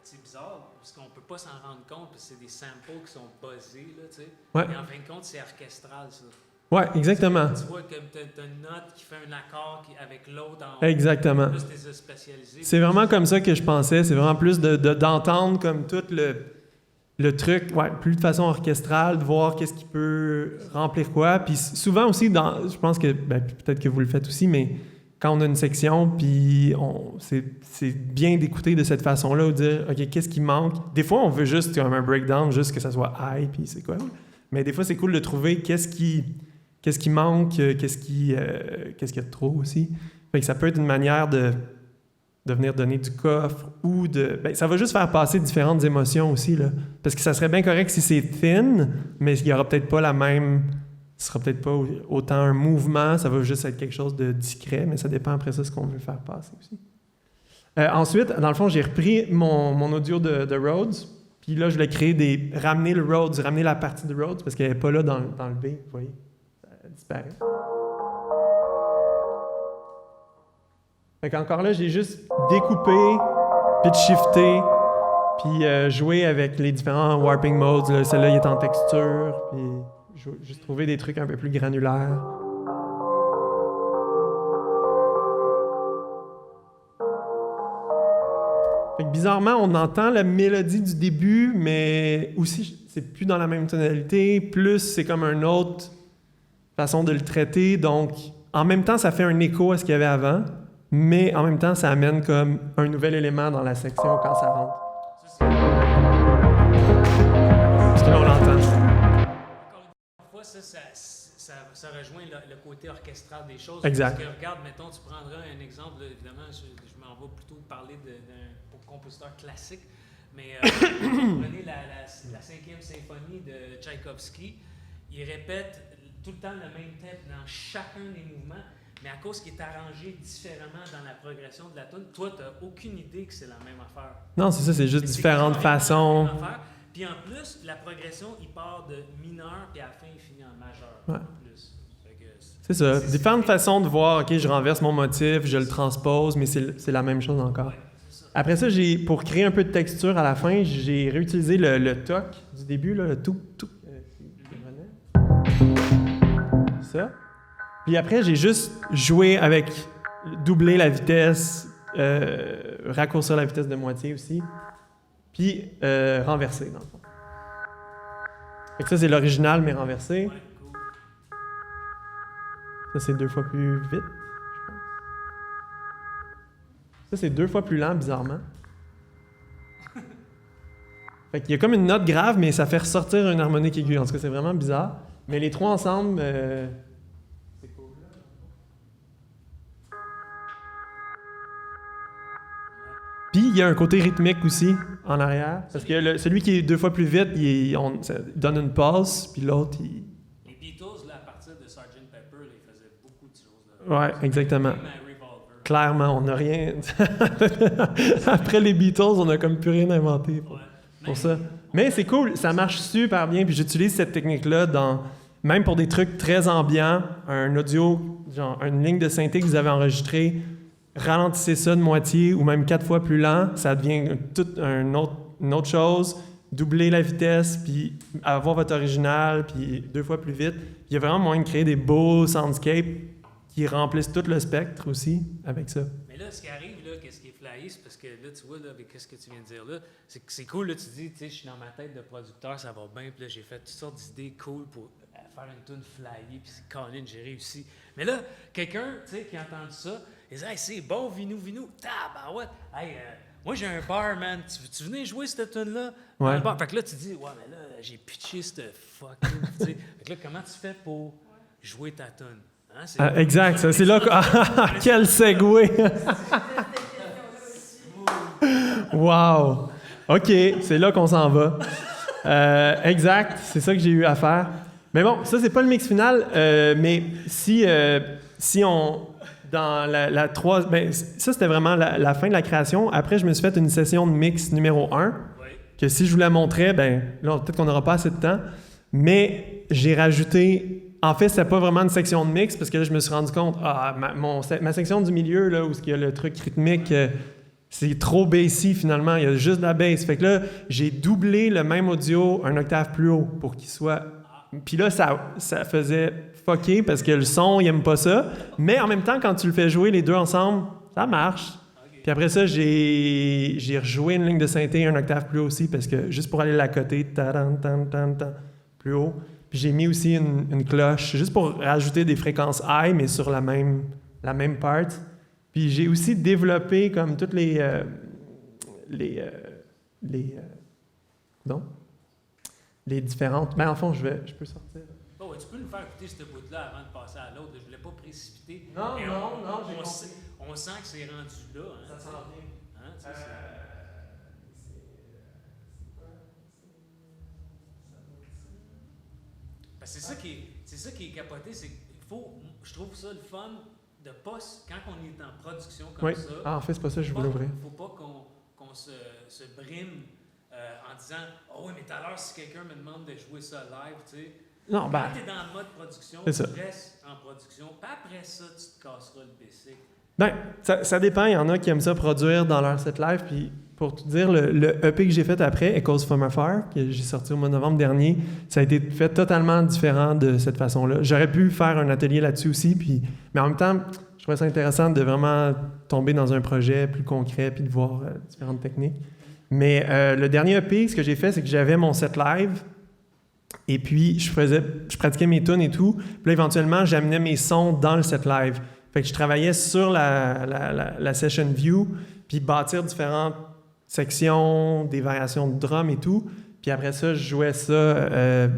S1: C'est bizarre, parce qu'on peut pas s'en rendre compte, parce que c'est des samples qui sont buzzés, là, tu sais.
S2: Ouais.
S1: Mais en fin de compte, c'est orchestral, ça.
S2: Ouais, exactement.
S1: Tu vois que t'as une note qui fait un accord avec l'autre en haut.
S2: Exactement.
S1: Plus t'es spécialisé.
S2: C'est vraiment comme ça que je pensais. C'est vraiment plus d'entendre comme tout le truc, ouais, plus de façon orchestrale, de voir qu'est-ce qui peut remplir quoi. Puis souvent aussi, je pense que, peut-être que vous le faites aussi, mais quand on a une section, puis c'est bien d'écouter de cette façon-là, ou de dire, OK, qu'est-ce qui manque? Des fois, on veut juste comme un breakdown, juste que ça soit high, puis c'est quoi. Mais des fois, c'est cool de trouver qu'est-ce qui manque, qu'est-ce qu'il y a de trop aussi. Fait que ça peut être une manière de venir donner du coffre ou ça va juste faire passer différentes émotions aussi, là. Parce que ça serait bien correct si c'est thin, mais il n'y aura peut-être pas ce sera peut-être pas autant un mouvement, ça va juste être quelque chose de discret, mais ça dépend après ça ce qu'on veut faire passer aussi. Ensuite, dans le fond, j'ai repris mon audio de Rhodes, puis là, je voulais ramener le Rhodes, ramener la partie de Rhodes, parce qu'elle n'est pas là dans le B, vous voyez, ça disparaît. Fait qu'encore là, j'ai juste découpé, pitch-shifté, puis joué avec les différents warping modes. Là. Celui-là, il est en texture, puis juste trouvé des trucs un peu plus granulaires. Fait que bizarrement, on entend la mélodie du début, mais aussi, c'est plus dans la même tonalité, plus c'est comme une autre façon de le traiter. Donc, en même temps, ça fait un écho à ce qu'il y avait avant, mais en même temps, ça amène comme un nouvel élément dans la section quand ça rentre. Parce que là, on l'entend.
S1: Encore une fois, ça rejoint le côté orchestral des choses.
S2: Exact.
S1: Parce que regarde, mettons, tu prendras un exemple, là, évidemment, je m'en vais plutôt parler d'un compositeur classique, mais prenez la 5e symphonie de Tchaïkovski, il répète tout le temps le même thème dans chacun des mouvements, mais à cause qu'il est arrangé différemment dans la progression de la tune, toi, tu n'as aucune idée que c'est la même affaire.
S2: Non, c'est ça, c'est juste différentes façons.
S1: Puis en plus, la progression, il part de mineur, puis à la fin, il finit en majeur.
S2: Ouais.
S1: En plus.
S2: C'est ça, différentes façons de voir, OK, je renverse mon motif, je le transpose, mais c'est la même chose encore.
S1: Ouais,
S2: après ça, pour créer un peu de texture à la fin, j'ai réutilisé le toc du début, là, le tout. Ça. Puis après, j'ai juste joué avec doubler la vitesse, raccourcir la vitesse de moitié aussi, puis renverser, dans le fond. Fait que ça, c'est l'original, mais renversé.
S1: Ouais, cool.
S2: Ça, c'est 2 fois plus vite, je pense. Ça, c'est 2 fois plus lent, bizarrement. Fait qu'il y a comme une note grave, mais ça fait ressortir une harmonique aiguë. En tout cas, c'est vraiment bizarre. Mais les trois ensemble, c'est cool. Puis il y a un côté rythmique aussi en arrière. Parce que celui qui est 2 fois plus vite, ça donne une pause, puis l'autre, il...
S1: Les Beatles, là, à partir de Sgt. Pepper, ils faisaient beaucoup de choses.
S2: Ouais, exactement.
S1: Même à Revolver.
S2: Clairement, on n'a rien... Après les Beatles, on n'a comme plus rien inventé pour ça. Mais c'est cool, ça marche super bien, puis j'utilise cette technique-là même pour des trucs très ambiants, un audio, genre une ligne de synthé que vous avez enregistrée, ralentissez ça de moitié ou même 4 fois plus lent, ça devient une autre chose, doublez la vitesse, puis avoir votre original, puis 2 fois plus vite. Il y a vraiment moyen de créer des beaux soundscapes qui remplissent tout le spectre aussi avec ça.
S1: Mais là, ce qui arrive, là, qu'est-ce qui est flyé, c'est parce que là, tu vois, là, avec ce que tu viens de dire là, c'est que c'est cool, là, tu dis, tu sais, je suis dans ma tête de producteur, ça va bien, puis là, j'ai fait toutes sortes d'idées cool pour faire une tune flyée, puis c'est Colin, j'ai réussi. Mais là, quelqu'un, tu sais, qui a entendu ça, il dit, hey, c'est bon, Vinou, tabarouette, hey, moi, j'ai un bar, man, tu venais jouer cette tune-là?
S2: Ouais.
S1: Dans le bar. Fait que là, tu dis, ouais, mais là, j'ai pitché cette fucking, tu sais. Fait que là, comment tu fais pour jouer ta tune? Hein,
S2: exact, c'est là que... Quel segway! Wow! OK, c'est là qu'on s'en va. Exact, c'est ça que j'ai eu à faire. Mais bon, ça, c'est pas le mix final, mais si on... Dans la 3... Ben, ça, c'était vraiment la fin de la création. Après, je me suis fait une session de mix numéro 1, que si je vous la montrais, ben là, peut-être qu'on n'aura pas assez de temps, mais j'ai rajouté... En fait, c'était pas vraiment une section de mix, parce que là, je me suis rendu compte, ma section du milieu, là, où il y a le truc rythmique... c'est trop bassy, finalement. Il y a juste de la bass. Fait que là, j'ai doublé le même audio un octave plus haut pour qu'il soit... Puis là, ça faisait fucker parce que le son, il aime pas ça. Mais en même temps, quand tu le fais jouer les deux ensemble, ça marche. Okay. Puis après ça, j'ai rejoué une ligne de synthé un octave plus haut aussi parce que juste pour aller la côté, plus haut. Puis j'ai mis aussi une cloche juste pour rajouter des fréquences high, mais sur la même part. Puis j'ai aussi développé comme toutes les différentes... Mais en fond, je peux sortir.
S1: Oh, tu peux nous faire écouter ce bout-là avant de passer à l'autre. Je ne voulais pas précipiter.
S2: Non, j'ai compris.
S1: On sent que c'est rendu là. Hein,
S2: ça s'en vient.
S1: Hein, c'est ça qui est capoté. C'est je trouve ça le fun de pas, quand on est en production comme ça.
S2: Ah, en fait, c'est pas ça que je voulais ouvrir.
S1: Il ne faut pas qu'on se brime en disant « Oh oui, mais tout à l'heure, si quelqu'un me demande de jouer ça live, tu sais... »
S2: Non,
S1: quand tu es dans le mode production, tu restes en production. Puis après ça, tu te casseras le basic.
S2: Ben, ça dépend. Il y en a qui aiment ça produire dans leur set live. Puis pour te dire, le EP que j'ai fait après, Echoes from Afar, que j'ai sorti au mois de novembre dernier, ça a été fait totalement différent de cette façon-là. J'aurais pu faire un atelier là-dessus aussi, mais en même temps, je trouvais ça intéressant de vraiment tomber dans un projet plus concret puis de voir différentes techniques. Mais le dernier EP, ce que j'ai fait, c'est que j'avais mon set live et puis je pratiquais mes tunes et tout. Puis là, éventuellement, j'amenais mes sons dans le set live. Fait que je travaillais sur la session view puis bâtir différentes sections, des variations de drum et tout. Puis après ça, je jouais ça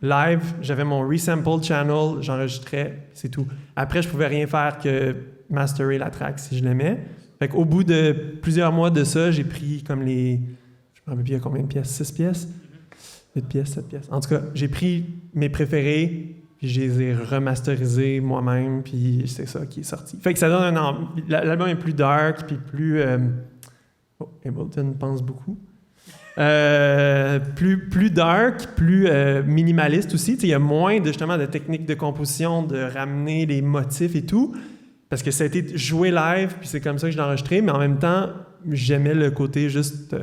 S2: live. J'avais mon resample channel, j'enregistrais, c'est tout. Après, je pouvais rien faire que masterer la track si je l'aimais. Fait qu'au bout de plusieurs mois de ça, j'ai pris comme je me rappelle plus il y a combien de pièces? 6 pièces? 8 pièces, 7 pièces. En tout cas, j'ai pris mes préférés, puis je les ai remasterisés moi-même, puis c'est ça qui est sorti. Fait que ça donne l'album est plus dark, puis plus... Ableton pense beaucoup. Plus dark, plus minimaliste aussi. Il y a moins justement de techniques de composition, de ramener les motifs et tout, parce que ça a été joué live, puis c'est comme ça que je l'ai enregistré, mais en même temps, j'aimais le côté juste...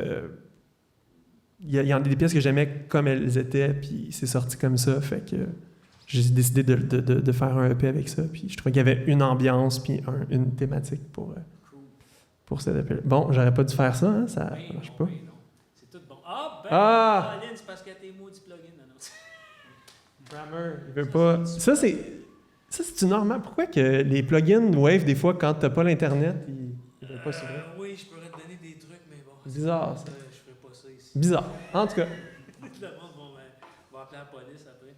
S2: Il y a des pièces que j'aimais comme elles étaient, puis c'est sorti comme ça, fait que j'ai décidé de faire un EP avec ça, puis je trouvais qu'il y avait une ambiance, puis une thématique pour cet EP. Bon, j'aurais pas dû faire ça, hein? Ça marche pas.
S1: C'est tout bon. C'est parce que t'es maudit plugin.
S2: Grammer, il veut pas... Ça, c'est normal. Pourquoi que les plugins Wave, des fois, quand t'as pas l'Internet, ils veulent pas s'ouvrir?
S1: Oui, je pourrais te donner des trucs, mais bon...
S2: Bizarre, ça.
S1: Je ferais pas ça ici.
S2: Bizarre. En tout cas.
S1: Le monde va appeler la police après.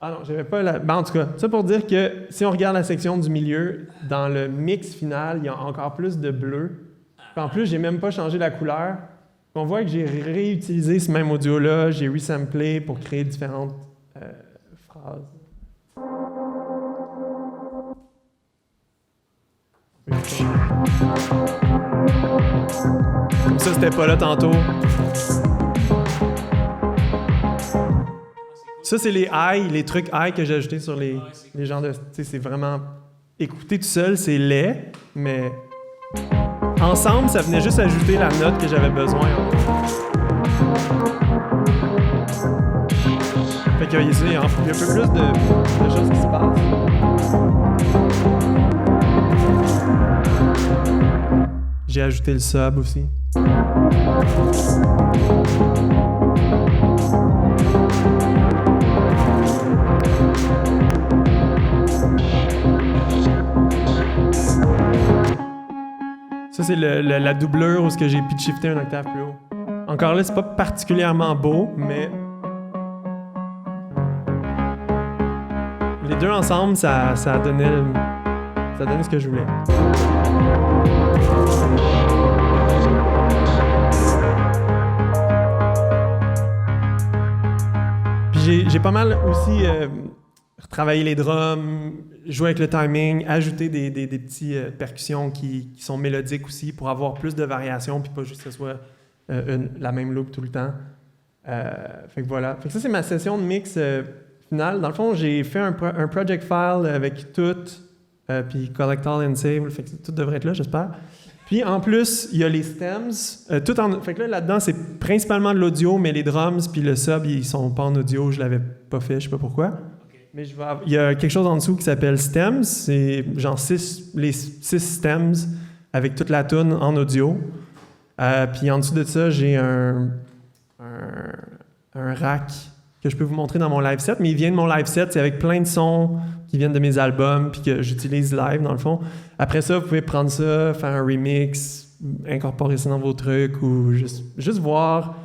S2: Ah non, j'avais pas la... Ben, en tout cas, ça pour dire que si on regarde la section du milieu, dans le mix final, il y a encore plus de bleu. Puis en plus, j'ai même pas changé la couleur. On voit que j'ai réutilisé ce même audio-là, j'ai resamplé pour créer différentes phrases. Comme ça, c'était pas là tantôt. Ça, c'est les high, les trucs high que j'ai ajoutés sur les gens de... Tu sais, c'est vraiment... Écouter tout seul, c'est laid, mais... Ensemble, ça venait juste ajouter la note que j'avais besoin. Fait qu'il y a un peu plus de choses qui se passent. J'ai ajouté le sub aussi. Ça, c'est la doublure où j'ai pitch-shifté un octave plus haut. Encore là, c'est pas particulièrement beau, mais... Les deux ensemble, ça donnait ce que je voulais. Puis j'ai pas mal aussi retravaillé les drums, joué avec le timing, ajouter des petites percussions qui sont mélodiques aussi pour avoir plus de variations puis pas juste que ce soit la même loop tout le temps. Fait que voilà. Fait que ça, c'est ma session de mix finale. Dans le fond, j'ai fait un project file avec tout, puis collect all and save. Fait que tout devrait être là, j'espère. Puis en plus, il y a les stems. Fait que là-dedans, c'est principalement de l'audio, mais les drums puis le sub, ils sont pas en audio. Je l'avais pas fait, je sais pas pourquoi. Mais il y a quelque chose en dessous qui s'appelle stems. C'est genre les 6 stems avec toute la tune en audio. Puis en dessous de ça, j'ai un rack que je peux vous montrer dans mon live set. Mais il vient de mon live set, c'est avec plein de sons qui viennent de mes albums puis que j'utilise live dans le fond. Après ça, vous pouvez prendre ça, faire un remix, incorporer ça dans vos trucs ou juste voir.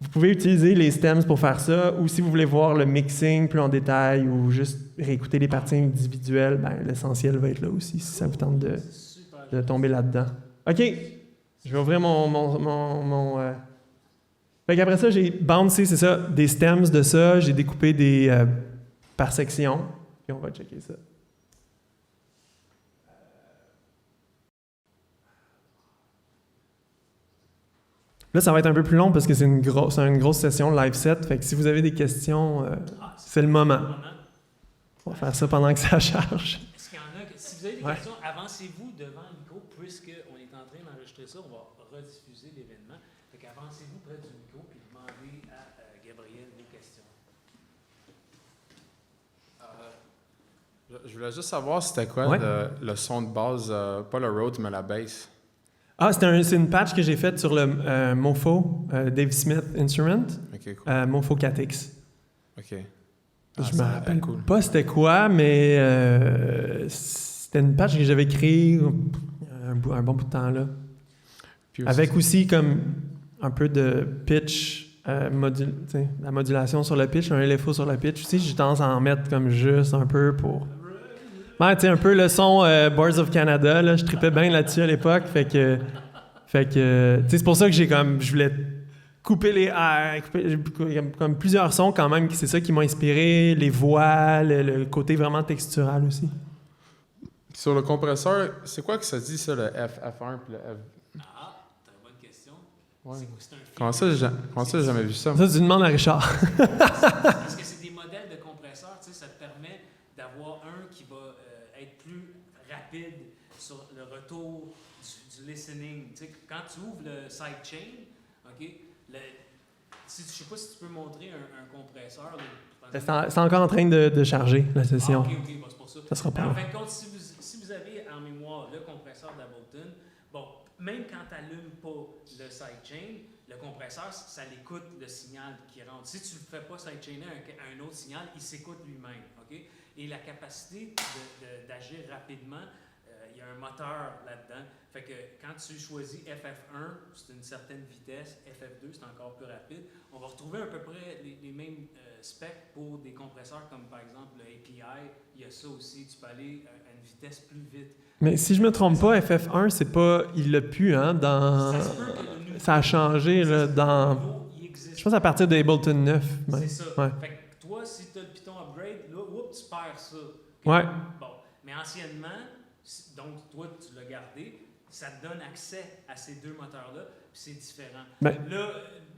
S2: Vous pouvez utiliser les stems pour faire ça, ou si vous voulez voir le mixing plus en détail ou juste réécouter les parties individuelles, ben, l'essentiel va être là aussi, si ça vous tente de tomber là-dedans. OK, je vais ouvrir mon Fait qu'après ça, j'ai bouncé, c'est ça, des stems de ça, j'ai découpé par section, puis on va checker ça. Là, ça va être un peu plus long parce que c'est une grosse session live set. Fait que si vous avez des questions, c'est le moment. On va faire ça pendant que ça charge.
S1: Est-ce qu'il y en a si vous avez des questions, avancez-vous devant le micro puisqu'on est en train d'enregistrer ça. On va rediffuser l'événement. Fait qu'avancez-vous près du micro puis demandez à Gabriel vos questions.
S3: Je voulais juste savoir c'était quoi le son de base, pas le Rhodes, mais la bass.
S2: Ah, c'est une patch que j'ai faite sur le Mofo, Dave Smith Instrument, Mofo 4X.
S3: OK.
S2: Je me rappelle pas c'était quoi, mais c'était une patch que j'avais créée un bon bout de temps là. Puis avec aussi comme un peu de pitch, la modulation sur le pitch, un LFO sur le pitch aussi. J'ai tendance à en mettre comme juste un peu pour... Ouais, tu sais, un peu le son Boards of Canada, là, je tripais bien là-dessus à l'époque, fait que tu sais, c'est pour ça que je voulais couper les airs, comme plusieurs sons quand même, c'est ça qui m'a inspiré, les voix, le côté vraiment textural aussi.
S3: Sur le compresseur, c'est quoi que ça dit ça, le F1 puis le F...
S1: Ah, t'as une bonne question.
S3: Ouais.
S1: C'est un
S3: comment ça, j'ai jamais vu ça?
S2: Ça, tu demandes à Richard.
S1: Parce que c'est des modèles de compresseurs, tu sais, ça te permet d'avoir un qui va être plus rapide sur le retour du listening. Tu sais, quand tu ouvres le sidechain, OK, je ne sais pas si tu peux montrer un compresseur.
S2: C'est encore en train de charger la session.
S1: OK, bon, c'est pour ça.
S2: Ça sera pas
S1: en fin de compte, si vous avez en mémoire le compresseur d'Ableton, bon, même quand tu n'allumes pas le sidechain, le compresseur, ça l'écoute le signal qui rentre. Si tu ne le fais pas sidechainer un autre signal, il s'écoute lui-même. OK? Et la capacité d'agir rapidement, il y a un moteur là-dedans. Fait que quand tu choisis FF1, c'est une certaine vitesse, FF2, c'est encore plus rapide. On va retrouver à peu près les mêmes specs pour des compresseurs comme par exemple le API. Il y a ça aussi, tu peux aller à une vitesse plus vite.
S2: Mais si je me trompe pas, FF1, c'est pas... Il l'a pu, hein, dans...
S1: Ça se peut que le nouveau,
S2: Ça a changé, là, dans...
S1: il existe.
S2: Je pense à partir de Ableton 9.
S1: C'est ça.
S2: Ouais.
S1: Fait que toi, si tu as le Python Upgrade, là, oups, tu perds ça.
S2: Ouais.
S1: Bon, mais anciennement, donc toi, tu l'as gardé, ça te donne accès à ces deux moteurs-là, puis c'est différent.
S2: Ben-
S1: Là,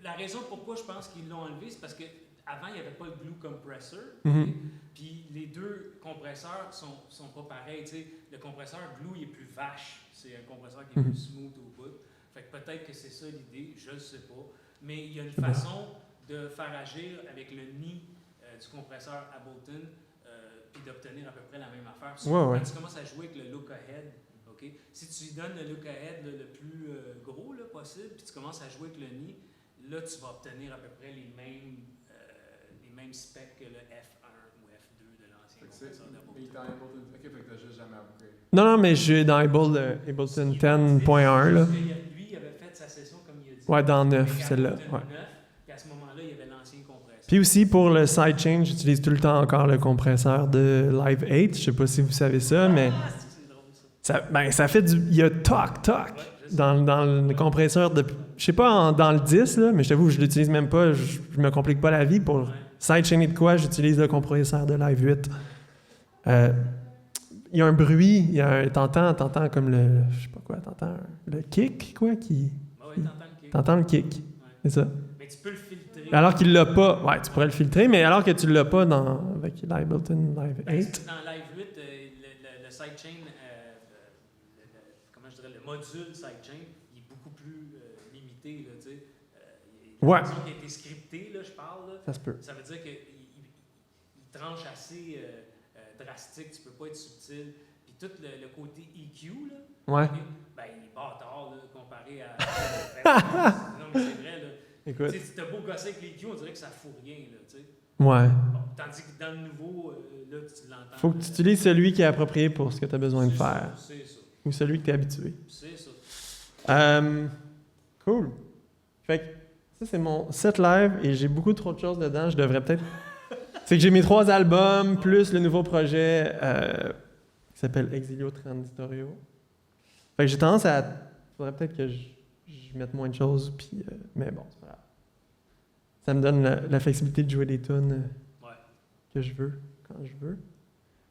S1: la raison pourquoi je pense qu'ils l'ont enlevé, c'est parce qu'avant, il n'y avait pas le Glue Compressor,
S2: Mhm.
S1: puis les deux compresseurs sont pas pareils. Tu sais, le compresseur Glue, il est plus vache, c'est un compresseur qui est plus smooth au bout. Fait que peut-être que c'est ça l'idée, je ne sais pas. Mais il y a une façon de faire agir avec le nid du compresseur Ableton, puis d'obtenir à peu près la même affaire.
S2: Ouais.
S1: Quand tu commences à jouer avec le look ahead, okay? Si tu lui donnes le look ahead le plus gros là, possible, puis tu commences à jouer avec le nid, là tu vas obtenir à peu près les mêmes specs que le F1 ou F2 de l'ancien compresseur
S3: Mais il est
S1: d'Ableton.
S3: dans Ableton. Ok, fait que t'as juste jamais upgrade.
S2: Non, mais je suis dans Ableton 10.1, là.
S1: Lui, il avait fait sa session comme il a dit.
S2: Ouais, dans 9,
S1: Avec
S2: celle-là.
S1: Ableton
S2: Ouais.
S1: 9, puis à ce moment-là, il y avait l'ancien compresseur.
S2: Puis aussi, pour le sidechain, j'utilise tout le temps encore le compresseur de Live 8. Je sais pas si vous savez ça, mais
S1: C'est drôle ça.
S2: ça fait du... Il y a toc
S1: Ouais, je sais.
S2: dans le compresseur de... Je sais pas dans le 10, là, mais je t'avoue, je l'utilise même pas. Je me complique pas la vie. Pour
S1: Ouais.
S2: sidechainer de quoi, j'utilise le compresseur de Live 8. Il y a un bruit, t'entends comme le... Je sais pas quoi, t'entends le kick, quoi, qui...
S1: Ah ouais, t'entends le kick.
S2: T'entends le kick, c'est ça.
S1: Mais tu peux le filtrer.
S2: Alors qu'il l'a pas, ouais, tu pourrais le filtrer, mais alors que tu l'as pas avec l'Ableton Live
S1: Ben,
S2: 8.
S1: dans Live 8, le sidechain, comment je dirais, le module sidechain, il est beaucoup plus limité. Là, tu sais.
S2: Ouais.
S1: La façon qui a été scriptée, là, je parle, là,
S2: Ça se peut.
S1: ça veut dire qu'il tranche assez drastique, tu peux pas être subtil. Puis tout le côté EQ, là,
S2: Ouais.
S1: ben, il est bâtard là, comparé à. Non, mais c'est vrai. Là.
S2: Écoute.
S1: Tu sais, si t'as beau gosser avec l'EQ, on dirait que ça fout rien. Là, tu sais.
S2: Ouais.
S1: Bon, tandis que dans le nouveau, là, tu l'entends.
S2: Faut que tu utilises celui qui est approprié pour ce que tu as besoin de
S1: C'est
S2: faire.
S1: ça, c'est ça.
S2: Ou celui que tu es habitué.
S1: C'est ça.
S2: Cool. Fait que ça, c'est mon set live et j'ai beaucoup trop de choses dedans. Je devrais peut-être. C'est que j'ai mes 3 albums, plus le nouveau projet qui s'appelle Exilio Transitorio. Fait que j'ai tendance à. Faudrait peut-être que je mette moins de choses, puis, mais bon, c'est pas grave. Ça me donne la flexibilité de jouer des tunes
S1: Ouais.
S2: que je veux, quand je veux.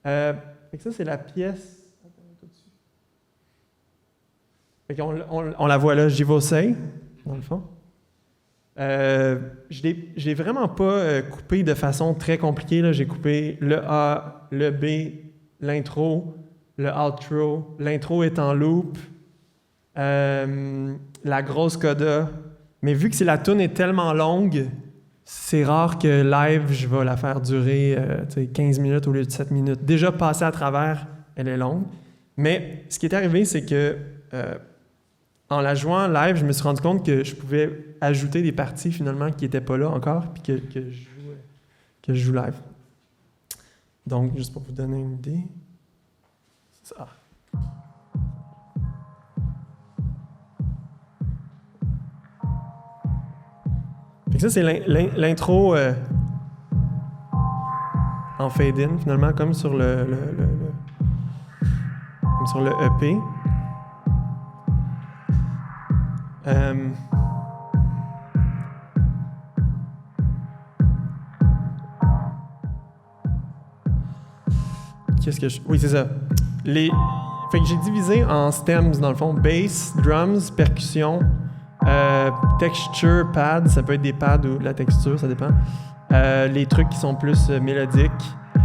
S2: Fait que ça, c'est la pièce. Attends, tout de suite. Fait qu'on la voit là, Jivosei, dans le fond. Je l'ai vraiment pas coupé de façon très compliquée. Là. J'ai coupé le A, le B, l'intro, le outro. L'intro est en loop. La grosse coda. Mais vu que la tune est tellement longue, c'est rare que live, je vais la faire durer 15 minutes au lieu de 7 minutes. Déjà passée à travers, elle est longue. Mais ce qui est arrivé, c'est que en la jouant live, je me suis rendu compte que je pouvais ajouter des parties finalement qui n'étaient pas là encore, puis que je joue live. Donc, juste pour vous donner une idée. Ça. Fait que ça, c'est l'intro en fade-in, finalement, comme sur le EP. Oui, c'est ça. Fait que j'ai divisé en stems, dans le fond, bass, drums, percussion, texture, pad, ça peut être des pads ou de la texture, ça dépend. Les trucs qui sont plus mélodiques.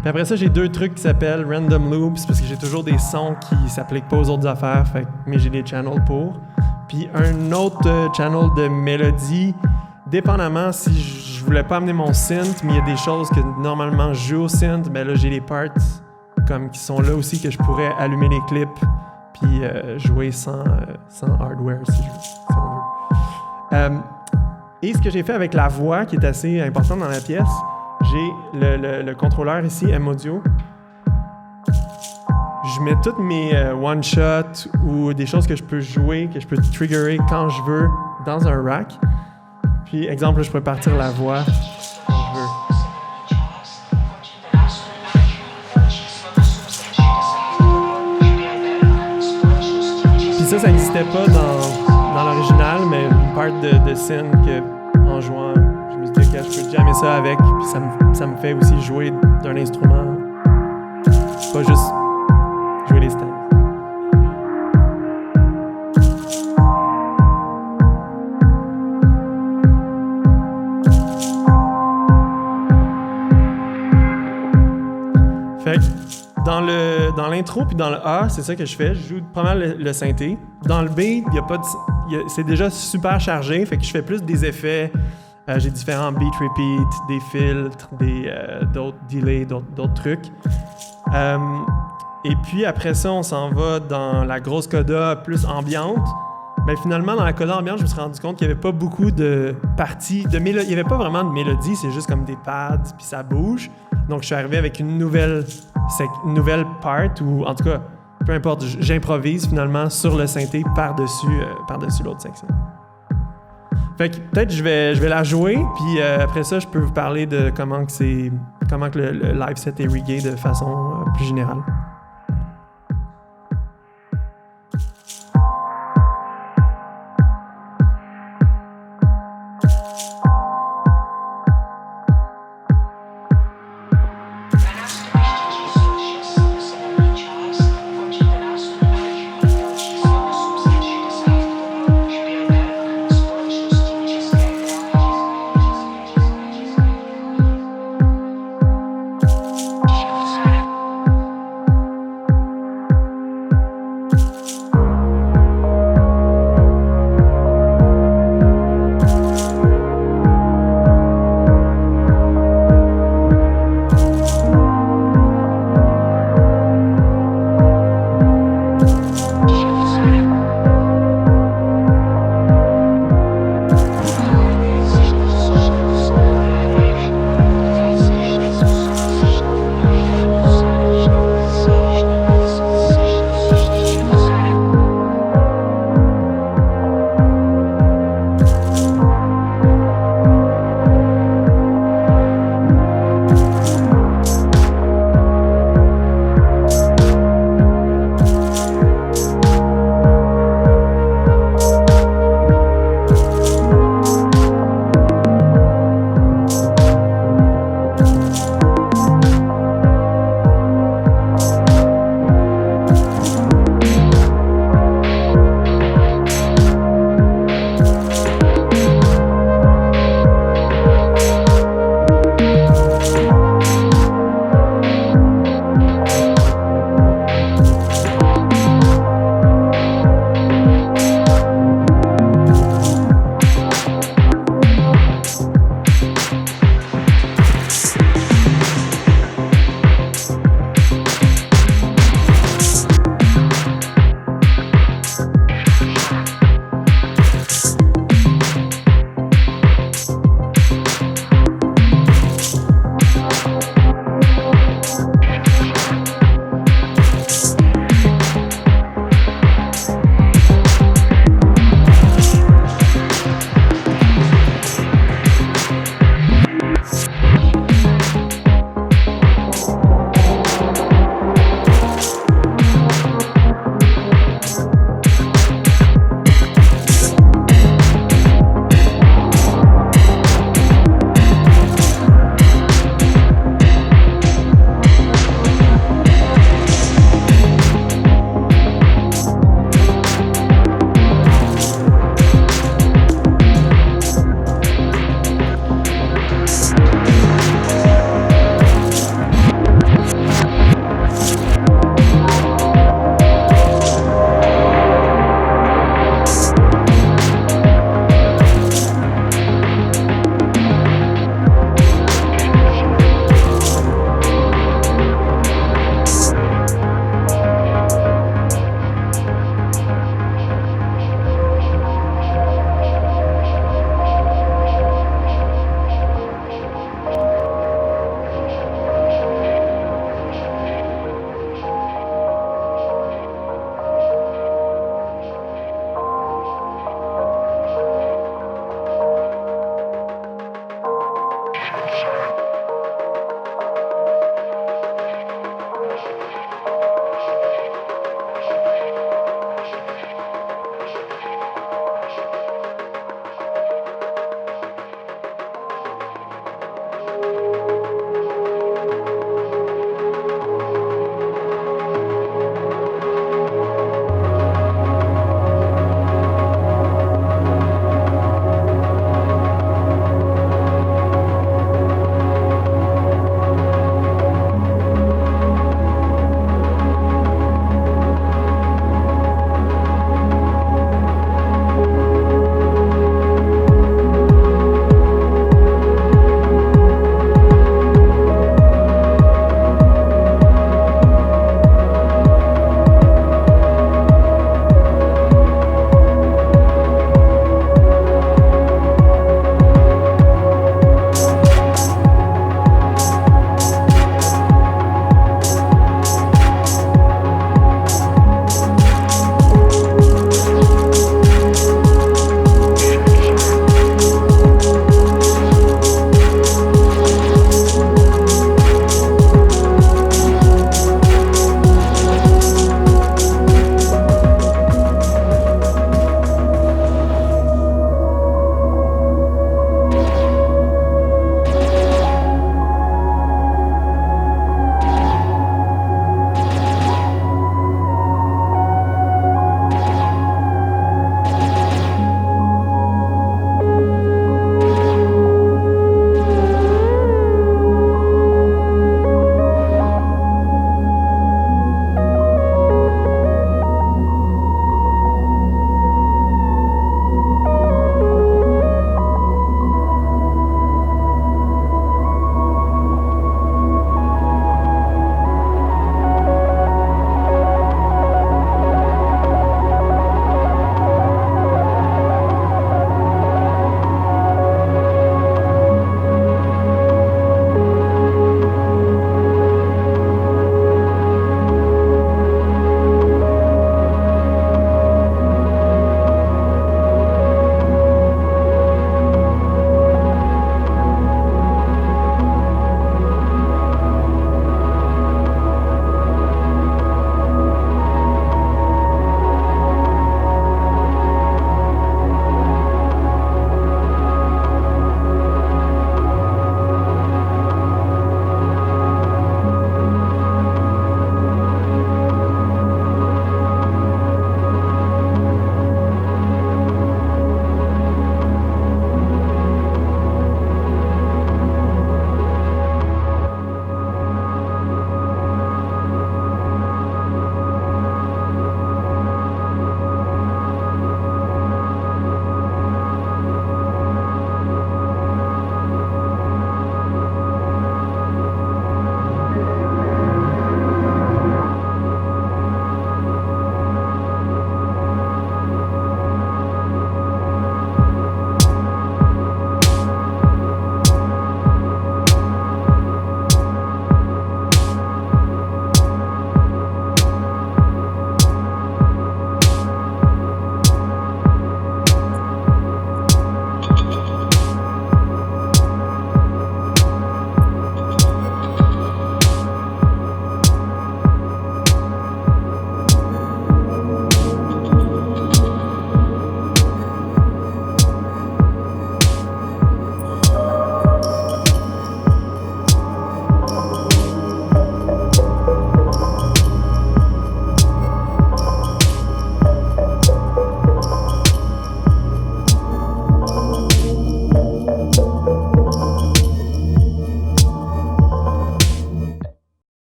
S2: Puis après ça, j'ai 2 trucs qui s'appellent random loops, parce que j'ai toujours des sons qui s'appliquent pas aux autres affaires, mais j'ai des channels pour. Puis un autre channel de mélodie, dépendamment si je voulais pas amener mon synth, mais il y a des choses que normalement je joue au synth, ben là j'ai les parts comme qui sont là aussi que je pourrais allumer les clips puis jouer sans hardware si on veut. Et ce que j'ai fait avec la voix qui est assez importante dans la pièce, j'ai le contrôleur ici, M-Audio. Je je mets toutes mes one-shots ou des choses que je peux jouer, que je peux triggerer quand je veux dans un rack. Puis, exemple, là, je pourrais partir la voix quand je veux. Puis ça n'existait pas dans l'original, mais une part de scène que, en jouant, je me suis dit que je peux jammer ça avec, puis ça me fait aussi jouer d'un instrument. Pas juste jouer les stands. Fait que dans l'intro puis dans le A, c'est ça que je fais. Je joue pas mal le synthé. Dans le B, c'est déjà super chargé, fait que je fais plus des effets. J'ai différents beat repeat, des filtres, d'autres delays, d'autres trucs. Et puis après ça, on s'en va dans la grosse coda plus ambiante. Ben finalement, dans la coda ambiante, je me suis rendu compte qu'il n'y avait pas beaucoup de parties, il n'y avait pas vraiment de mélodie, c'est juste comme des pads, puis ça bouge. Donc je suis arrivé avec une nouvelle part, ou en tout cas, peu importe, j'improvise finalement sur le synthé par-dessus l'autre section. Fait que peut-être je vais la jouer, puis après ça, je peux vous parler de comment que le live set est riggé de façon plus générale.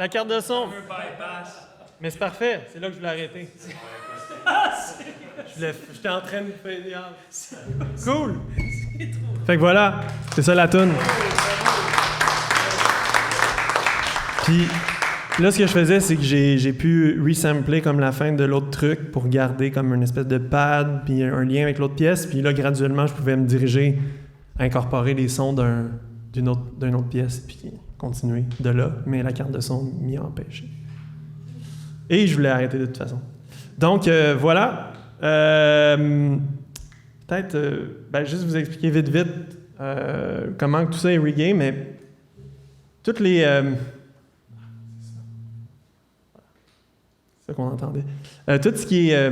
S2: la carte de son.
S1: Un bypass.
S2: Mais c'est parfait, c'est là que je voulais arrêter. J'étais en train de faire des cool! Fait que voilà, c'est ça la toune. Puis là, ce que je faisais, c'est que j'ai pu resampler comme la fin de l'autre truc pour garder comme une espèce de pad, puis un lien avec l'autre pièce. Puis là, graduellement, je pouvais me diriger à incorporer les sons d'une autre pièce, puis continuer de là. Mais la carte de son m'y a empêché. Et je voulais arrêter de toute façon. Donc, voilà. Peut-être, juste vous expliquer vite comment tout ça est riggé, mais toutes les... c'est ça qu'on entendait. Tout ce qui est,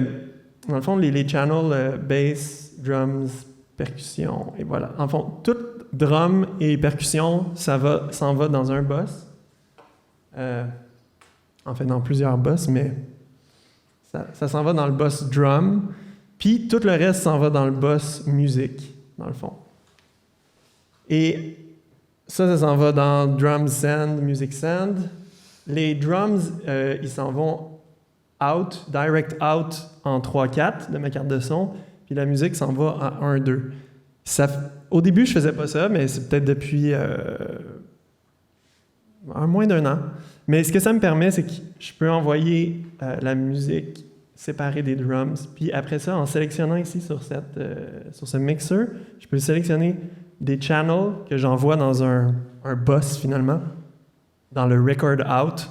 S2: dans le fond, les channels bass, drums, percussion, et voilà. En fond, tout drum et percussion, s'en va dans un boss. En fait, dans plusieurs boss, mais ça s'en va dans le boss drum, puis tout le reste s'en va dans le boss musique, dans le fond. Et ça s'en va dans drum send, music send. Les drums, ils s'en vont out, direct out en 3-4 de ma carte de son, puis la musique s'en va en 1-2. Au début, je faisais pas ça, mais c'est peut-être depuis moins d'1 an. Mais ce que ça me permet, c'est que je peux envoyer la musique séparée des drums, puis après ça, en sélectionnant ici sur ce mixer, je peux sélectionner des channels que j'envoie dans un bus finalement, dans le record out.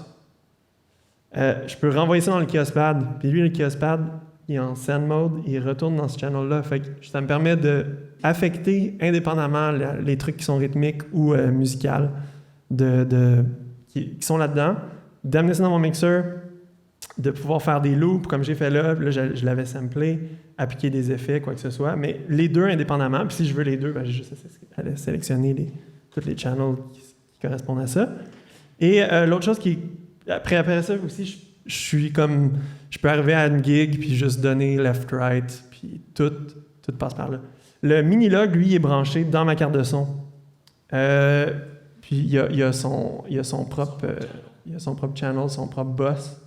S2: Je peux renvoyer ça dans le Kiospad, puis lui, le Kiospad, il est en send mode, il retourne dans ce channel-là. Fait que ça me permet d'affecter indépendamment les trucs qui sont rythmiques ou musicales qui sont là-dedans, d'amener ça dans mon mixer, de pouvoir faire des loops comme j'ai fait là je l'avais samplé, appliquer des effets, quoi que ce soit, mais les deux indépendamment. Puis si je veux les deux, j'ai juste à sélectionner tous les channels qui correspondent à ça. Et l'autre chose après ça aussi, je peux arriver à une gig puis juste donner left-right, puis tout passe par là. Le mini-log, lui, est branché dans ma carte de son. Puis il y a son propre channel, son propre boss.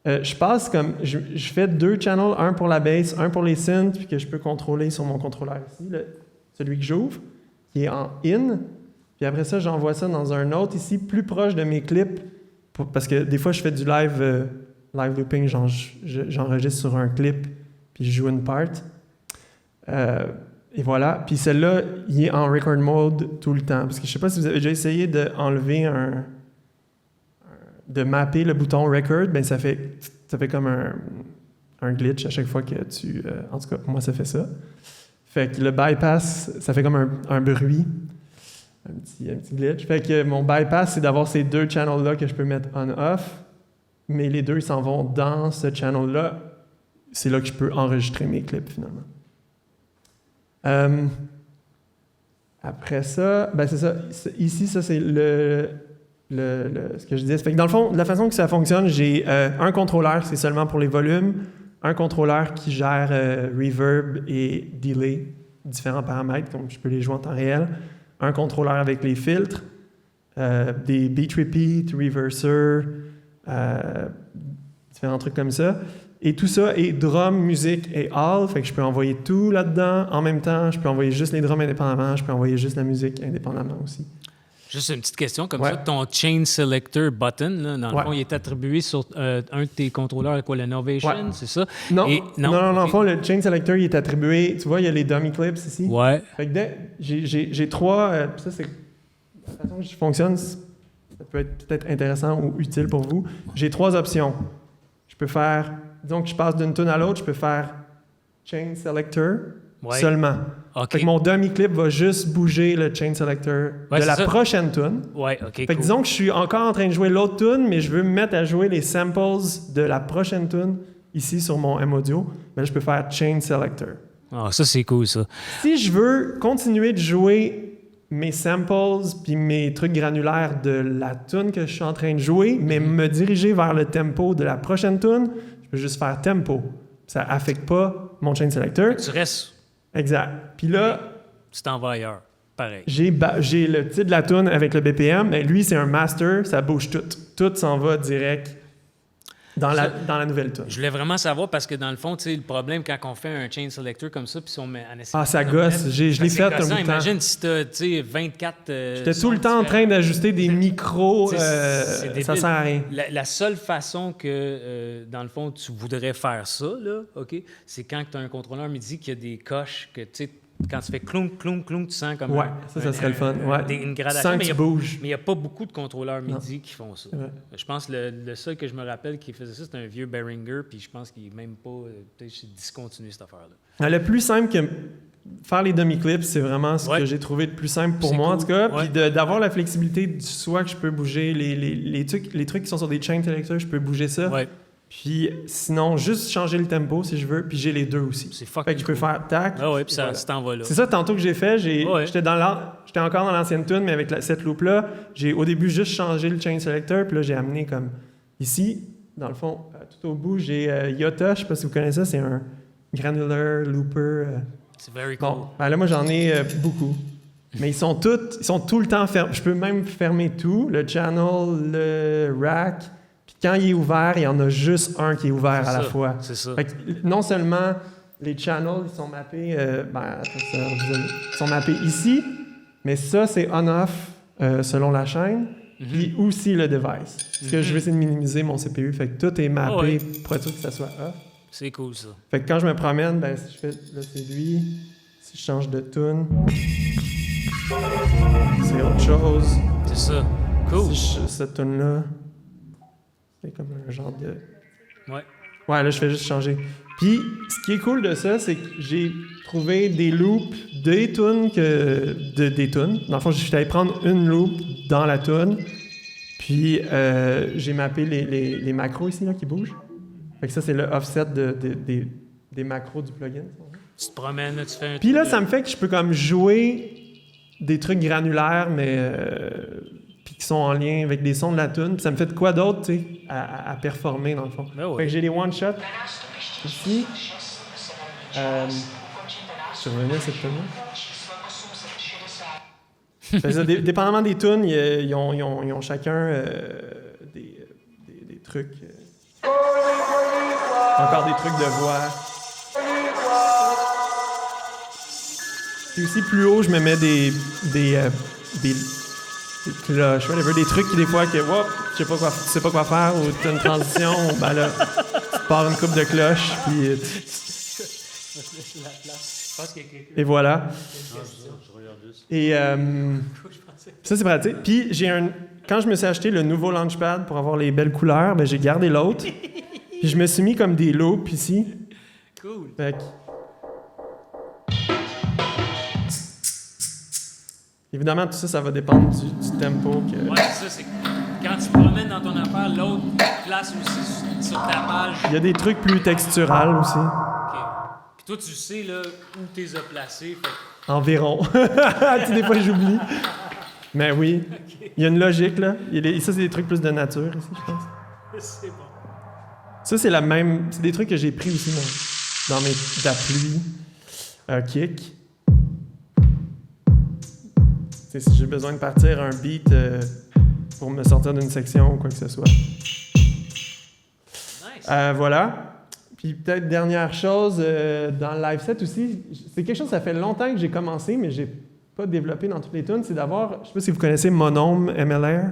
S2: Je passe comme... Je fais 2 channels, un pour la bass, un pour les synths, puis que je peux contrôler sur mon contrôleur ici, celui que j'ouvre, qui est en in. Puis après ça, j'envoie ça dans un autre ici, plus proche de mes clips, parce que des fois, je fais du live looping, j'enregistre sur un clip, puis je joue une part. Et voilà. Puis celle-là, il est en record mode tout le temps. Parce que je ne sais pas si vous avez déjà essayé d'enlever de mapper le bouton record, bien ça fait comme un glitch à chaque fois que tu... en tout cas, moi, ça fait ça. Fait que le bypass, ça fait comme un bruit. Un petit glitch. Fait que mon bypass, c'est d'avoir ces 2 channels-là que je peux mettre on-off, mais les 2, ils s'en vont dans ce channel-là. C'est là que je peux enregistrer mes clips, finalement. Après ça, c'est ça. Ici, ça, c'est ce que je disais. Fait que dans le fond, de la façon que ça fonctionne, j'ai un contrôleur, c'est seulement pour les volumes, un contrôleur qui gère reverb et delay, différents paramètres, comme je peux les jouer en temps réel, un contrôleur avec les filtres, des beat repeat, reverser, différents trucs comme ça. Et tout ça est drum, musique et all, fait que je peux envoyer tout là-dedans en même temps. Je peux envoyer juste les drums indépendamment, je peux envoyer juste la musique indépendamment aussi.
S4: Juste une petite question comme ça. Ton Chain Selector button, là, dans le fond, il est attribué sur un de tes contrôleurs, quoi, le Novation, c'est ça?
S2: Non,
S4: Et,
S2: non, en fond, le Chain Selector, il est attribué... Tu vois, il y a les dummy clips ici.
S4: Ouais.
S2: Fait que j'ai 3... ça, c'est... La façon que je fonctionne, ça peut être peut-être intéressant ou utile pour vous. J'ai 3 options. Je peux faire... Disons que je passe d'une tune à l'autre, je peux faire Chain Selector seulement.
S4: Okay.
S2: Fait que mon dummy clip va juste bouger le Chain Selector de la prochaine tune.
S4: Ouais, OK,
S2: Fait que disons que je suis encore en train de jouer l'autre tune, mais je veux me mettre à jouer les samples de la prochaine tune ici sur mon M-Audio. Ben là, je peux faire Chain Selector.
S4: Ah, ça, c'est cool, ça.
S2: Si je veux continuer de jouer mes samples puis mes trucs granulaires de la tune que je suis en train de jouer, mais me diriger vers le tempo de la prochaine tune, je peux juste faire tempo. Ça affecte pas mon Chain Selector.
S4: Tu restes...
S2: Exact. Puis là...
S4: Tu t'en vas ailleurs. pareil.
S2: J'ai le titre de la tune avec le BPM, mais lui, c'est un master, ça bouge tout. Tout s'en va direct dans la nouvelle tune.
S4: Je voulais vraiment savoir parce que dans le fond, tu sais, le problème quand on fait un chain selector comme ça, puis si on met en essai.
S2: Ça gosse. Je l'ai fait un bout de temps.
S4: Imagine si t'as, tu sais, 24.
S2: J'étais tout le temps en train d'ajuster des micros. Ça sert à rien.
S4: La seule façon que, dans le fond, tu voudrais faire ça, là, OK, c'est quand tu as un contrôleur MIDI qui a des coches que, tu sais, quand tu fais clunk, clunk, clunk, tu sens comme
S2: ça serait le fun. Ouais.
S4: Une gradation.
S2: Sans que tu bouges.
S4: Mais il n'y a pas beaucoup de contrôleurs MIDI qui font ça. Ouais. Je pense que le seul que je me rappelle qui faisait ça, c'était un vieux Behringer, puis je pense qu'il n'est même pas... Peut-être que j'ai discontinué cette affaire-là.
S2: Le plus simple que faire les demi-clips, c'est vraiment ce que j'ai trouvé de plus simple pour moi, en tout cas. Puis d'avoir la flexibilité du soit que je peux bouger les trucs qui sont sur des chain selectors, je peux bouger ça. Ouais. Puis sinon, juste changer le tempo si je veux, puis j'ai les deux aussi.
S4: C'est
S2: fait que je peux faire tac.
S4: Ah ouais, puis ça t'en va là.
S2: C'est ça tantôt que j'ai fait. J'étais encore dans l'ancienne tune, mais avec cette loop-là, j'ai au début juste changé le chain selector, puis là j'ai amené comme ici, dans le fond, tout au bout, j'ai Yota, je sais pas si vous connaissez ça, c'est un granular looper.
S4: C'est very cool.
S2: Bon, là moi j'en ai beaucoup. Mais ils sont tout le temps fermés. Je peux même fermer tout, le channel, le rack. Quand il est ouvert, il y en a juste un qui est ouvert à la fois.
S4: C'est ça.
S2: Fait que, non seulement les channels, ils sont mappés, ils sont mappés ici, mais ça, c'est on-off selon la chaîne, puis aussi le device. Parce que je vais essayer de minimiser mon CPU, fait que tout est mappé pour être sûr que ça soit off.
S4: C'est cool, ça.
S2: Fait que quand je me promène, si je fais, là, c'est lui. Si je change de tune, c'est autre chose.
S4: C'est ça. Cool.
S2: Si cette tune-là... C'est comme un genre de...
S4: Ouais,
S2: là, je fais juste changer. Puis, ce qui est cool de ça, c'est que j'ai trouvé des loops des tunes des tunes. Dans le fond, je suis allé prendre une loop dans la tune, puis j'ai mappé les macros ici, là, qui bougent. Fait que ça, c'est le offset des macros du plugin.
S4: Tu te promènes, tu fais un...
S2: Puis là, ça me fait que je peux comme jouer des trucs granulaires, mais... qui sont en lien avec des sons de la tune. Puis ça me fait de quoi d'autre, tu sais, à performer, dans le fond. Fait que j'ai des one-shots ici. Je suis revenu à cette tune-là. Dépendamment des tunes, ils ont chacun des trucs. Encore des trucs de voix. Puis aussi, plus haut, je me mets des cloches, des trucs qui des fois que tu sais pas quoi faire ou tu as une transition, ben là, tu pars une coupe de cloches, puis et voilà. Et ça, c'est pratique. Puis quand je me suis acheté le nouveau Launchpad pour avoir les belles couleurs, ben j'ai gardé l'autre. Puis je me suis mis comme des loops ici.
S4: Cool.
S2: Fait que... Évidemment, tout ça, ça va dépendre du tempo.
S4: Ouais, c'est ça. C'est quand tu te promènes dans ton affaire, l'autre place aussi sur ta page.
S2: Il y a des trucs plus texturales aussi.
S4: OK. Puis toi, tu sais là, où tu les as placés. Fait...
S2: Environ. Tu sais, des fois, j'oublie. Mais oui. Okay. Il y a une logique, là. Ça, c'est des trucs plus de nature ici, je pense.
S4: C'est bon.
S2: Ça, c'est c'est des trucs que j'ai pris aussi dans mes d'appui. Kick. T'sais, si j'ai besoin de partir un beat pour me sortir d'une section ou quoi que ce soit.
S4: Nice.
S2: Voilà. Puis peut-être dernière chose, dans le live set aussi, c'est quelque chose, ça fait longtemps que j'ai commencé, mais j'ai pas développé dans toutes les tunes, c'est d'avoir, je sais pas si vous connaissez Monome MLR.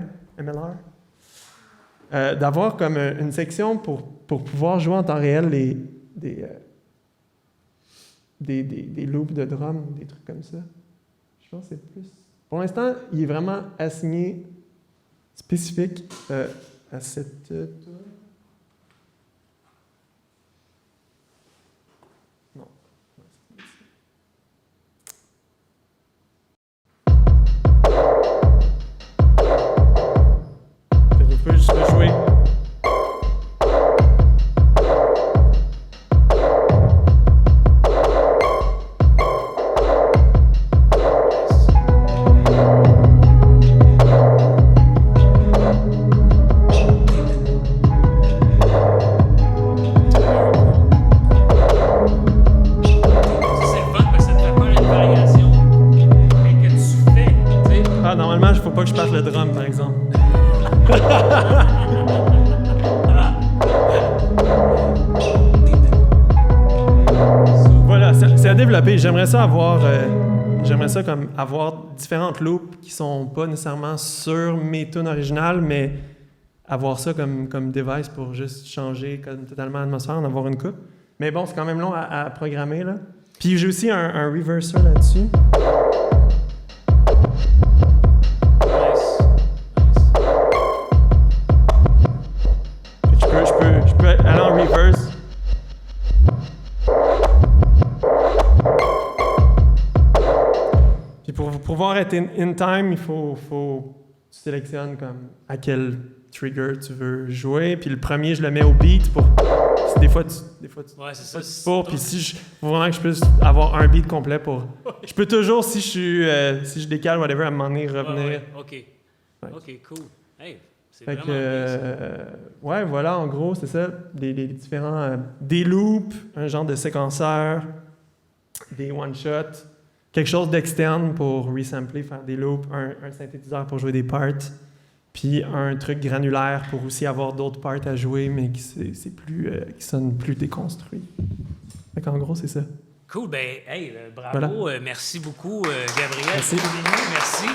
S2: D'avoir comme une section pour pouvoir jouer en temps réel des loops de drum, des trucs comme ça. Je pense que c'est plus... Pour l'instant, il est vraiment assigné spécifique à cette... Non. Je peux jouer. j'aimerais ça avoir... j'aimerais ça comme avoir différentes loops qui sont pas nécessairement sur mes tunes originales, mais avoir ça comme device pour juste changer comme totalement l'atmosphère, en avoir une coupe. Mais bon, c'est quand même long à programmer, là. Puis j'ai aussi un reverser là-dessus. Je peux aller en reverse. Puis pour pouvoir être in time, il faut tu sélectionnes comme à quel trigger tu veux jouer. Puis le premier, je le mets au beat pour... Des fois,
S4: Ouais, c'est ça.
S2: Puis si faut vraiment que je puisse avoir un beat complet pour... Je peux toujours, si je décale, whatever, à un moment donné, revenir.
S4: OK. OK, cool. Hey, c'est
S2: Fait
S4: vraiment bien, ça.
S2: ouais, voilà, en gros, c'est ça. Des différents... des loops, un genre de séquenceur, des one-shots, quelque chose d'externe pour resampler, faire des loops, un synthétiseur pour jouer des parts, puis un truc granulaire pour aussi avoir d'autres parts à jouer, mais qui sonne plus déconstruit. Fait qu'en gros, c'est ça.
S4: Cool, ben, hey, bravo,
S2: Voilà.
S4: Merci beaucoup, Gabriel.
S2: Merci.
S4: Merci.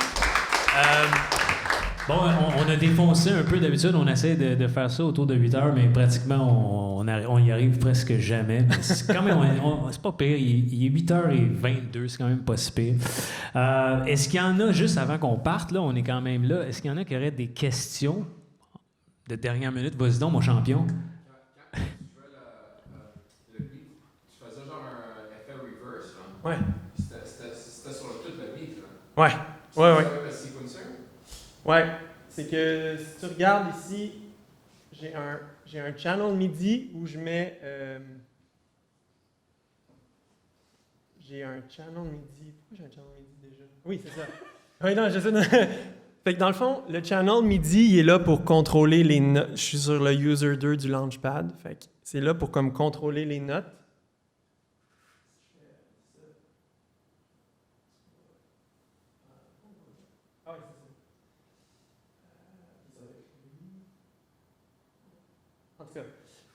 S4: Bon, on a défoncé un peu d'habitude, on essaie de faire ça autour de 8 heures, mais pratiquement, on y arrive presque jamais. Mais c'est quand même, c'est pas pire, il est 8h22, c'est quand même pas si pire. Est-ce qu'il y en a, juste avant qu'on parte, là, on est quand même là, est-ce qu'il y en a qui auraient des questions de dernière minute? Vas-y donc, mon champion.
S3: Quand tu jouais le beat, tu faisais genre un effet reverse, là.
S2: Ouais.
S3: C'était sur tout le beat, là.
S2: Ouais. Ouais.
S3: Avec le sequencer?
S2: Ouais, c'est que si tu regardes ici, j'ai un channel MIDI où je mets... j'ai un channel MIDI... Pourquoi j'ai un channel MIDI déjà? Oui, c'est ça. Oui, non, je sais. Fait que dans le fond, le channel MIDI, il est là pour contrôler les notes. Je suis sur le user 2 du Launchpad. Fait que c'est là pour comme contrôler les notes.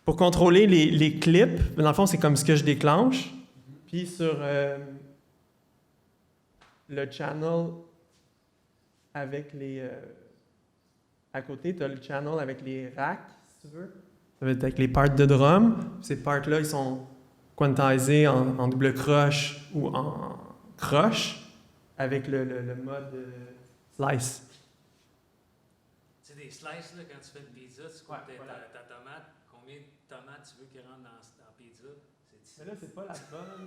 S2: Pour contrôler les clips, dans le fond, c'est comme ce que je déclenche. Puis sur le channel avec les... à côté, tu as le channel avec les racks, si tu veux. Ça va être avec les parts de drum. Ces parts-là, ils sont quantisés en double croche ou en croche avec le mode slice.
S4: C'est des slices, là, quand tu fais une pizza, tu coupes ta tomate. Combien de tomates tu veux qu'il rentre dans la pizza?
S2: Mais là, c'est pas la bonne...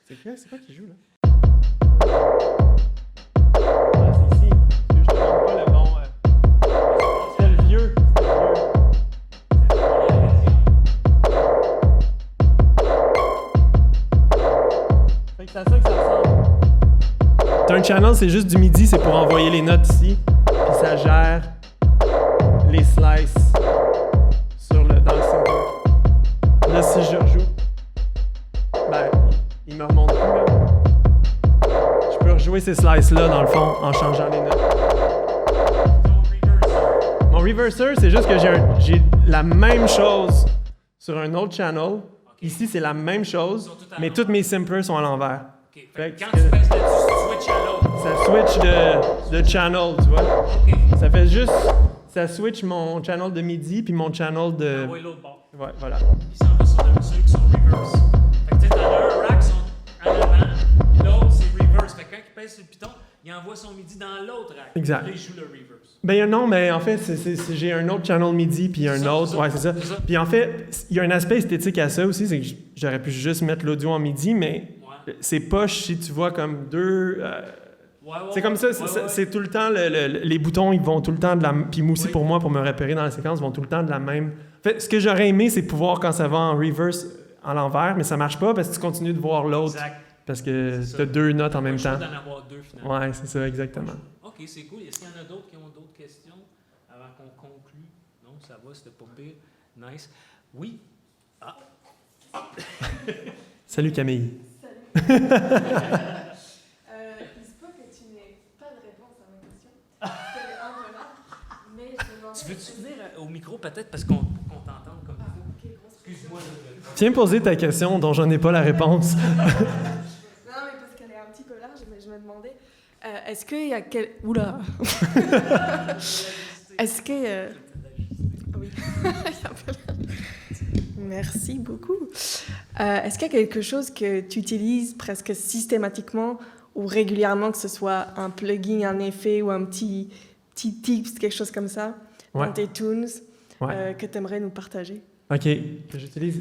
S2: C'est quoi qui joue, là? Ah, c'est ici. Je te montre pas le bon... C'est le vieux. Fait que c'est à ça que ça ressemble. T'as un channel, c'est juste du MIDI, c'est pour envoyer les notes ici. Puis ça gère les slices dans le sample. Là, si je rejoue, ben, il me remonte plus, là. Je peux rejouer ces slices-là, dans le fond, en changeant les notes. Mon reverser, c'est juste que j'ai la même chose sur un autre channel. Okay. Ici, c'est la même chose, mais toutes mes samplers sont à l'envers.
S4: Okay. Quand tu pèses là-dessus, tu switches à l'autre.
S2: Ça switch de channel, tu vois.
S4: Okay.
S2: Ça fait juste... Ça switch mon channel de MIDI puis mon channel de...
S4: Oui, l'autre bord.
S2: Ouais, voilà.
S4: Puis ça en va sur ceux qui sont reverse. Fait que tu sais, t'en as un rack en avant, puis l'autre, c'est reverse. Fait que quand il pèse sur le piton, il envoie son MIDI dans l'autre rack.
S2: Exact.
S4: Là, il joue le reverse.
S2: Ben non, mais en fait, j'ai un autre channel MIDI puis un autre... Ouais, c'est ça. Puis en fait, il y a un aspect esthétique à ça aussi, c'est que j'aurais pu juste mettre l'audio en MIDI, mais c'est poche si tu vois comme deux... c'est comme ça, c'est tout le temps, les boutons, ils vont tout le temps de la... Puis moi aussi, pour moi, pour me repérer dans la séquence, ils vont tout le temps de la même... En fait, ce que j'aurais aimé, c'est pouvoir, quand ça va en reverse, en l'envers, mais ça marche pas parce que tu continues de voir l'autre.
S4: Exact.
S2: Parce que tu as deux notes en même temps.
S4: d'en avoir deux, finalement.
S2: Ouais, c'est ça, exactement.
S4: OK, c'est cool. Est-ce qu'il y en a d'autres qui ont d'autres questions avant qu'on conclue? Non, ça va, c'était pas pire. Nice. Oui? Ah!
S2: Salut Camille.
S5: Salut. Il se peut que tu n'aies pas de réponse à ma question. C'est enveloppe, mais je me demandais...
S4: Tu veux-tu venir au micro peut-être parce qu'on t'entende comme ça?
S5: Ah, ok, grosse
S4: Excuse-moi.
S2: Viens poser ta question dont j'en ai pas la réponse.
S5: Non, mais parce qu'elle est un petit peu large, mais je me demandais, est-ce qu'il y a quel... Oula! Est-ce que... Oui. Merci beaucoup. Est-ce qu'il y a quelque chose que tu utilises presque systématiquement ou régulièrement, que ce soit un plugin, un effet ou un petit tips, quelque chose comme ça,
S2: Ouais.
S5: dans tes tunes,
S2: Ouais.
S5: que tu aimerais nous partager?
S2: OK, que j'utilise.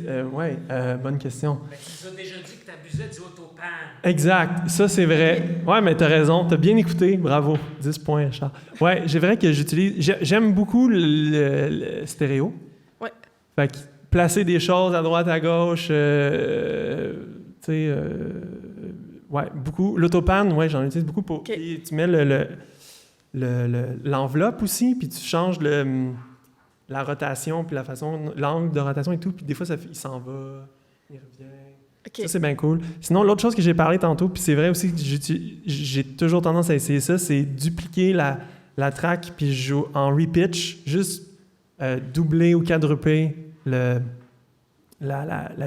S2: Bonne question.
S1: Ben, tu nous as déjà dit que tu abusais du autopan.
S2: Exact, ça c'est vrai. Ouais, mais t'as raison, t'as bien écouté, bravo. 10 points, Richard. Ouais, c'est vrai que j'aime beaucoup le stéréo.
S5: Ouais.
S2: Fait que placer des choses à droite, à gauche, ouais, beaucoup. L'autopan, ouais, j'en utilise beaucoup pour.
S5: OK.
S2: Puis tu mets l'enveloppe aussi, puis tu changes la rotation, puis l'angle de rotation et tout, puis des fois, il s'en va, il revient.
S5: OK.
S2: Ça, c'est bien cool. Sinon, l'autre chose que j'ai parlé tantôt, puis c'est vrai aussi que j'ai toujours tendance à essayer ça, c'est dupliquer la track, puis je joue en repitch, juste doubler ou quadrupler la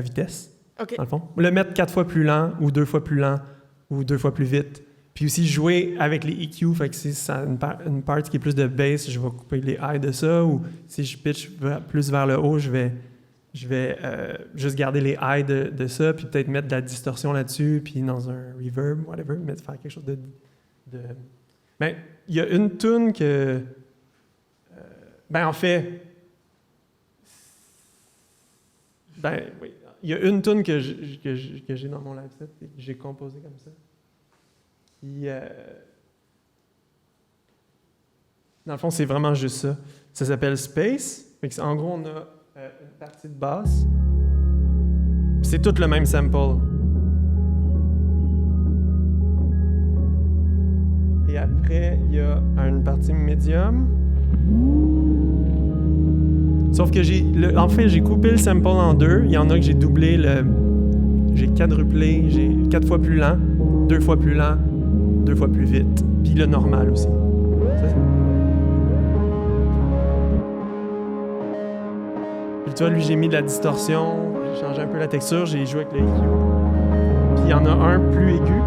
S2: vitesse,
S5: OK.
S2: dans le fond. Le mettre 4 fois plus lent, ou 2 fois plus lent, ou 2 fois plus vite. Puis aussi jouer avec les EQ, fait que si ça a une part qui est plus de bass, je vais couper les highs de ça, ou si je pitch plus vers le haut, je vais juste garder les highs de ça, puis peut-être mettre de la distorsion là-dessus, puis dans un reverb, whatever, mais faire quelque chose de... Ben, il y a une tune que... en fait... oui. Il y a une tune que j'ai dans mon live set, et que j'ai composé comme ça. Puis, dans le fond, c'est vraiment juste ça. Ça s'appelle Space. En gros, on a une partie de basse. Puis c'est tout le même sample. Et après, il y a une partie médium. Sauf que j'ai coupé le sample en deux. Il y en a que j'ai doublé j'ai quadruplé, j'ai 4 fois plus lent, 2 fois plus lent, 2 fois plus vite. Puis le normal aussi. Puis tu vois, lui, j'ai mis de la distorsion, j'ai changé un peu la texture, j'ai joué avec le EQ. Puis il y en a un plus aigu.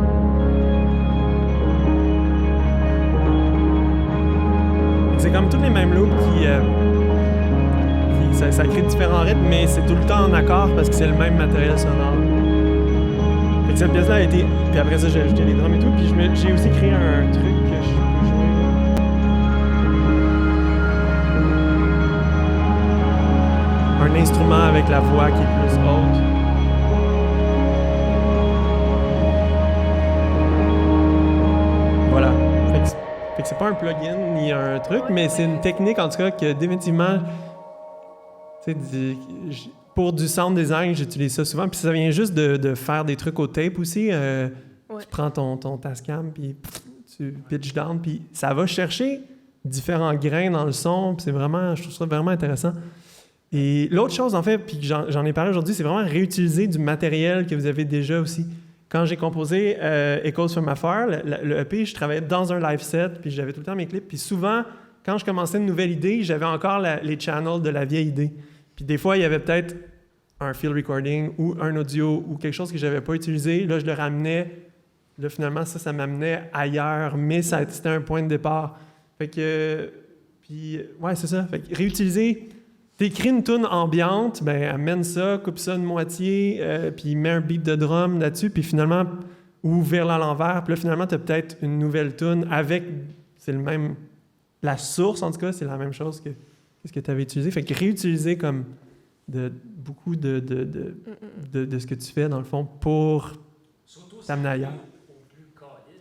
S2: C'est comme tous les mêmes loops ça crée différents rythmes, mais c'est tout le temps en accord parce que c'est le même matériel sonore. Fait que cette pièce-là a été... Puis après ça, j'ai ajouté les drums et tout. Puis j'ai aussi créé un truc que je peux jouer. Un instrument avec la voix qui est plus haute. Voilà. Fait que c'est pas un plugin ni un truc, mais c'est une technique en tout cas que définitivement... Pour du sound design, j'utilise ça souvent. Puis ça vient juste de faire des trucs au tape aussi.
S5: Ouais.
S2: Tu prends ton Tascam, puis tu pitch down, puis ça va chercher différents grains dans le son. Puis je trouve ça vraiment intéressant. Et l'autre chose, en fait, puis j'en ai parlé aujourd'hui, c'est vraiment réutiliser du matériel que vous avez déjà aussi. Quand j'ai composé Echoes from Afar, le EP, je travaillais dans un live set, puis j'avais tout le temps mes clips. Puis souvent, quand je commençais une nouvelle idée, j'avais encore les channels de la vieille idée. Puis des fois, il y avait peut-être un field recording ou un audio ou quelque chose que je n'avais pas utilisé. Là, je le ramenais. Là, finalement, ça m'amenait ailleurs, mais c'était un point de départ. Fait que... Puis, ouais, c'est ça. Fait que réutiliser... T'écris une tune ambiante, amène ça, coupe ça une moitié, puis mets un beat de drum là-dessus, puis finalement, ou vers à l'envers. Puis là, finalement, t'as peut-être une nouvelle tune avec... C'est le même... La source, en tout cas, c'est la même chose que ce que tu avais utilisé. Fait que réutiliser comme beaucoup de ce que tu fais, dans le fond, pour t'amener ailleurs.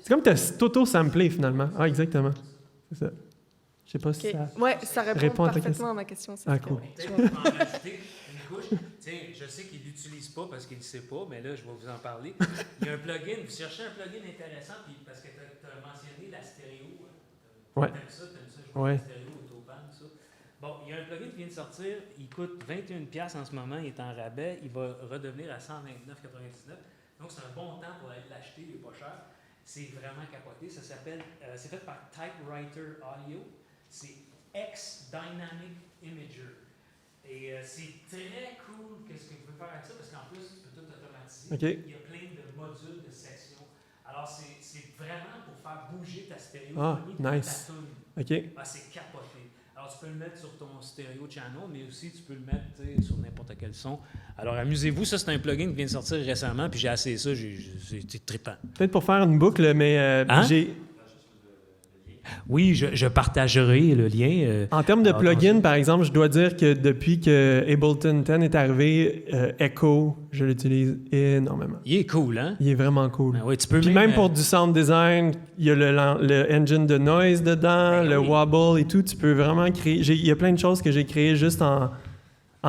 S2: C'est comme t'auto-samplé, finalement. Ah, exactement. C'est ça. Je sais pas si ça...
S5: Ouais, ça répond
S2: à ta question.
S5: parfaitement à ma question.
S2: Cool.
S1: Peut-être qu'on va en rajouter une couche. Tiens, je sais qu'il ne l'utilise pas parce qu'il ne sait pas, mais là, je vais vous en parler. Il y a un plugin. Vous cherchez un plugin intéressant, puis parce que tu as mentionné la stéréo.
S2: Ouais.
S1: T'aimes ça, jouer la stéréo, autopan, tout ça. Bon, il y a un plugin qui vient de sortir. Il coûte 21$ en ce moment. Il est en rabais. Il va redevenir à 129,99$. Donc, c'est un bon temps pour aller l'acheter. Il n'est pas cher. C'est vraiment capoté. Ça s'appelle... c'est fait par Typewriter Audio. C'est X Dynamic Imager. Et c'est très cool qu'est-ce que vous pouvez faire avec ça, parce
S2: OK.
S1: Il y a plein de modules, de sections. Alors, c'est vraiment pour faire bouger ta stéréo.
S2: Ah, nice.
S1: Ta toune.
S2: OK.
S1: Ah, c'est capoté. Alors, tu peux le mettre sur ton stéréo channel, mais aussi tu peux le mettre tu sais, sur n'importe quel son. Alors, amusez-vous. Ça, c'est un plugin qui vient de sortir récemment, puis j'ai essayé ça. C'est trippant.
S2: Peut-être pour faire une boucle, mais
S1: Hein?
S2: j'ai...
S4: Oui, je partagerai le lien.
S2: En termes de
S4: Alors,
S2: plugins, par exemple, je dois dire que depuis que Ableton 10 est arrivé, Echo, je l'utilise énormément.
S4: Il est cool, hein?
S2: Il est vraiment cool.
S4: Ben oui, tu peux
S2: Puis même pour du sound design, il y a le engine de noise dedans,
S4: Ben
S2: le
S4: oui.
S2: wobble et tout. Tu peux vraiment créer... Il y a plein de choses que j'ai créées juste en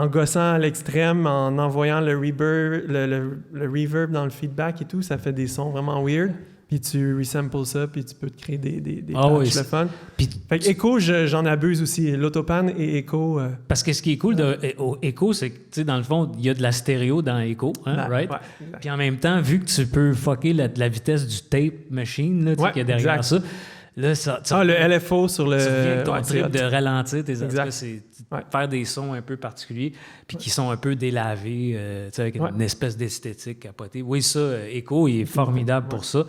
S2: gossant à l'extrême, en envoyant le reverb dans le feedback et tout. Ça fait des sons vraiment weird. Puis tu resamples ça, puis tu peux te créer des
S4: Ah oui,
S2: patchs le fun.
S4: Puis,
S2: Fait que Echo, j'en abuse aussi. L'Autopan et Echo...
S4: parce que ce qui est cool de Echo, c'est que, tu sais, dans le fond, il y a de la stéréo dans Echo, hein,
S2: ben,
S4: right?
S2: ouais, exact.
S4: Puis en même temps, vu que tu peux fucker la vitesse du tape machine, là, tu sais,
S2: Ouais,
S4: qu'il y a derrière
S2: exact.
S4: ça, là, ça...
S2: Ah, le LFO sur le...
S4: Tu reviens avec ton
S2: ouais, c'est
S4: trip
S2: hot.
S4: de ralentir tes
S2: Exact.
S4: actes, c'est
S2: Ouais.
S4: faire des sons un peu particuliers, puis qui sont un peu délavés, tu sais, avec
S2: Ouais.
S4: une espèce d'esthétique capotée. Oui, ça, Echo, il est formidable pour ça.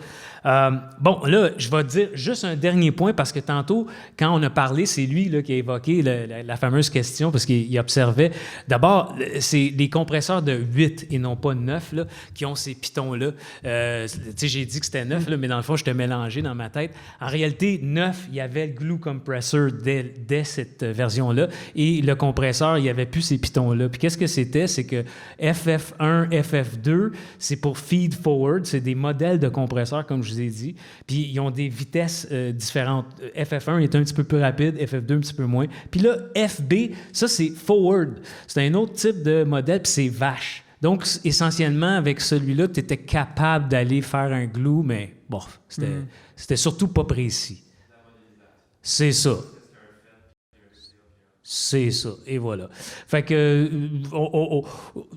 S4: Bon, là, je vais te dire juste un dernier point, parce que tantôt, quand on a parlé, c'est lui là, qui a évoqué la fameuse question, parce qu'il observait. D'abord, c'est les compresseurs de 8 et non pas 9 là, qui ont ces pitons-là. Tu sais, j'ai dit que c'était 9, là, mais dans le fond, je t'ai mélangé dans ma tête. En réalité, 9, il y avait le glue compressor dès cette version-là, et le compresseur, il n'y avait plus ces pitons-là. Puis qu'est-ce que c'était? C'est que FF1, FF2, c'est pour feed forward, c'est des modèles de compresseurs, comme je vous ai dit, puis ils ont des vitesses différentes. FF1 est un petit peu plus rapide, FF2 un petit peu moins. Puis là, FB, ça c'est forward. C'est un autre type de modèle, puis c'est vache. Donc, essentiellement, avec celui-là, tu étais capable d'aller faire un glue, mais bon, c'était surtout pas précis. C'est ça. C'est ça, et voilà. Fait que,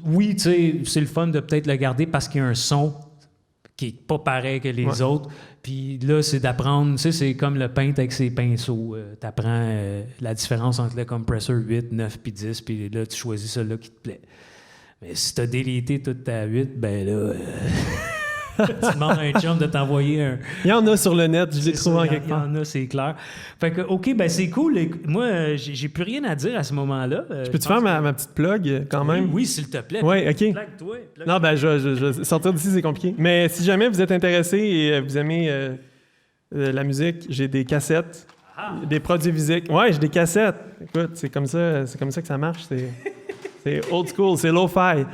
S4: oui, tu sais, c'est le fun de peut-être le garder parce qu'il y a un son qui est pas pareil que les autres. Puis là, c'est d'apprendre, tu sais, c'est comme le peintre avec ses pinceaux. Tu apprends la différence entre le compressor 8, 9 puis 10, puis là, tu choisis celui-là qui te plaît. Mais si tu as délité toute ta 8, ben là... tu demandes à un chum de t'envoyer un...
S2: Il y en a sur le net, je l'ai trouvé en quelque
S4: Il y
S2: part.
S4: en a, c'est clair. Fait que, OK, ben c'est cool. Moi, j'ai plus rien à dire à ce moment-là.
S2: Peux-tu faire ma petite plug quand même?
S4: Oui, s'il te plaît.
S2: Oui, OK.
S4: Plaque-toi.
S2: Non, ben, sortir d'ici, c'est compliqué. Mais si jamais vous êtes intéressé et vous aimez la musique, j'ai des cassettes, des produits physiques. Ouais, j'ai des cassettes. Écoute, c'est comme ça que ça marche. C'est old school, c'est lo-fi.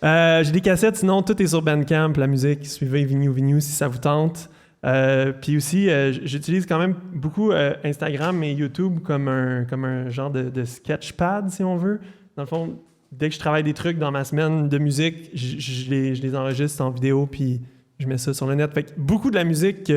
S2: J'ai des cassettes, sinon tout est sur Bandcamp, la musique. Suivez Vignew si ça vous tente. Puis aussi, j'utilise quand même beaucoup Instagram et YouTube comme un genre de sketchpad, si on veut. Dans le fond, dès que je travaille des trucs dans ma semaine de musique, je les enregistre en vidéo, puis je mets ça sur le net. Fait que beaucoup de la musique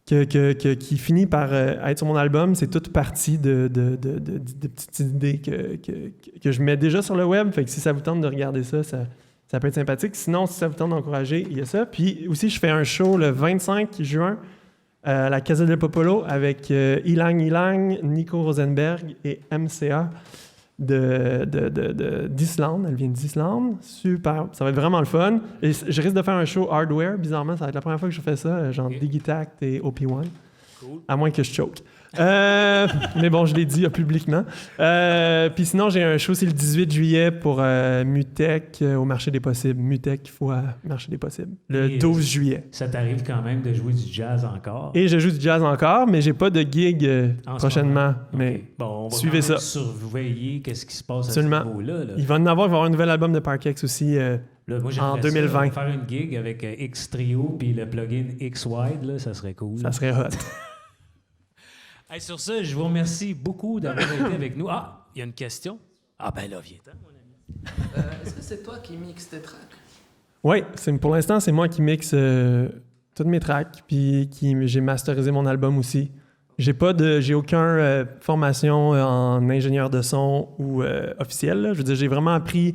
S2: qui finit par être sur mon album, c'est toute partie de petites idées que je mets déjà sur le web. Fait que si ça vous tente de regarder ça, ça peut être sympathique. Sinon, si ça vous tente d'encourager, il y a ça. Puis aussi, je fais un show le 25 juin à la Casa del Popolo avec Ilang, Nico Rosenberg et MCA d'Islande. Elle vient d'Islande. Super. Ça va être vraiment le fun. Et je risque de faire un show hardware. Bizarrement, ça va être la première fois que je fais ça, genre Digitact et OP1.
S4: Cool.
S2: À moins que je choke. Mais bon, je l'ai dit publiquement. Puis sinon, j'ai un show, c'est le 18 juillet pour Mutech au Marché des Possibles. Mutech fois Marché des Possibles. Le 12 juillet.
S4: Ça t'arrive quand même de jouer du jazz encore?
S2: Et je joue du jazz encore, mais j'ai pas de gig prochainement. Mais
S4: OK. Bon, on va
S2: suivez
S4: quand même
S2: ça.
S4: surveiller qu'est-ce qui se passe
S2: Absolument.
S4: à ce niveau-là. Là.
S2: il va y avoir un nouvel album de Parkex aussi.
S4: Là, moi,
S2: en
S4: j'aimerais
S2: 2020.
S4: ça, faire une gig avec X-Trio puis le plugin X-Wide, là, ça serait cool.
S2: Ça serait hot.
S4: Hey, sur ça, je vous remercie beaucoup d'avoir été avec nous. Ah, il y a une question? Ah ben là, viens-t'en, mon ami.
S6: Est-ce que c'est toi qui mixes tes tracks?
S2: Oui, pour l'instant, c'est moi qui mixe toutes mes tracks, puis j'ai masterisé mon album aussi. J'ai aucune formation en ingénieur de son ou officiel. Là. Je veux dire, j'ai vraiment appris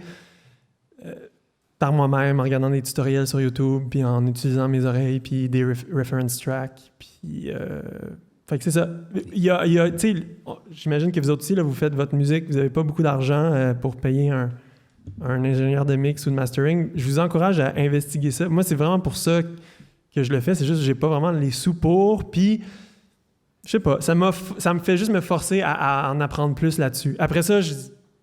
S2: par moi-même en regardant des tutoriels sur YouTube, puis en utilisant mes oreilles, puis des reference tracks, puis... Fait que c'est ça. Tu sais, j'imagine que vous autres aussi, là, vous faites votre musique, vous n'avez pas beaucoup d'argent pour payer un ingénieur de mix ou de mastering, je vous encourage à investiguer ça. Moi, c'est vraiment pour ça que je le fais. C'est juste que j'ai pas vraiment les sous pour. Puis, je sais pas, ça me fait juste me forcer à en apprendre plus là-dessus. Après ça,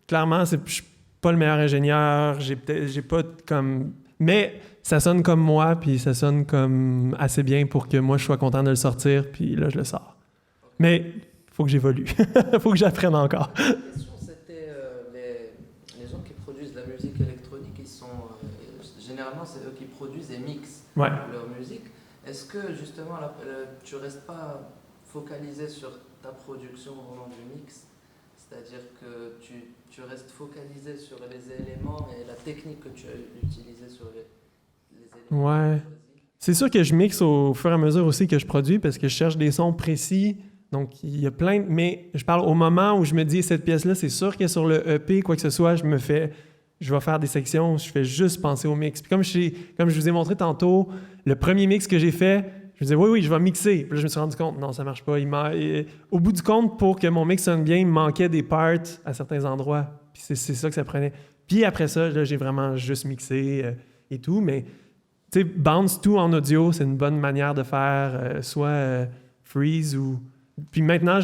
S2: clairement, je suis pas le meilleur ingénieur. J'ai pas comme... Mais ça sonne comme moi, puis ça sonne comme assez bien pour que moi, je sois content de le sortir, puis là, je le sors. Mais il faut que j'évolue. Il faut que j'apprenne encore.
S6: La question, c'était les gens qui produisent de la musique électronique, ils sont généralement c'est eux qui produisent et mixent leur musique. Est-ce que justement tu restes pas focalisé sur ta production au moment du mix, c'est-à-dire que tu restes focalisé sur les éléments et la technique que tu as utilisée sur les éléments.
S2: Ouais. C'est sûr que je mixe au fur et à mesure aussi que je produis parce que je cherche des sons précis. Donc, il y a plein de... Mais je parle au moment où je me dis, cette pièce-là, c'est sûr que sur le EP, quoi que ce soit, je vais faire des sections où je fais juste penser au mix. Puis comme je vous ai montré tantôt, le premier mix que j'ai fait, je me disais, oui, je vais mixer. Puis là, je me suis rendu compte, non, ça marche pas. Au bout du compte, pour que mon mix sonne bien, il me manquait des parts à certains endroits. Puis c'est ça que ça prenait. Puis après ça, là, j'ai vraiment juste mixé et tout. Mais, tu sais, bounce tout en audio, c'est une bonne manière de faire soit freeze ou... Puis maintenant,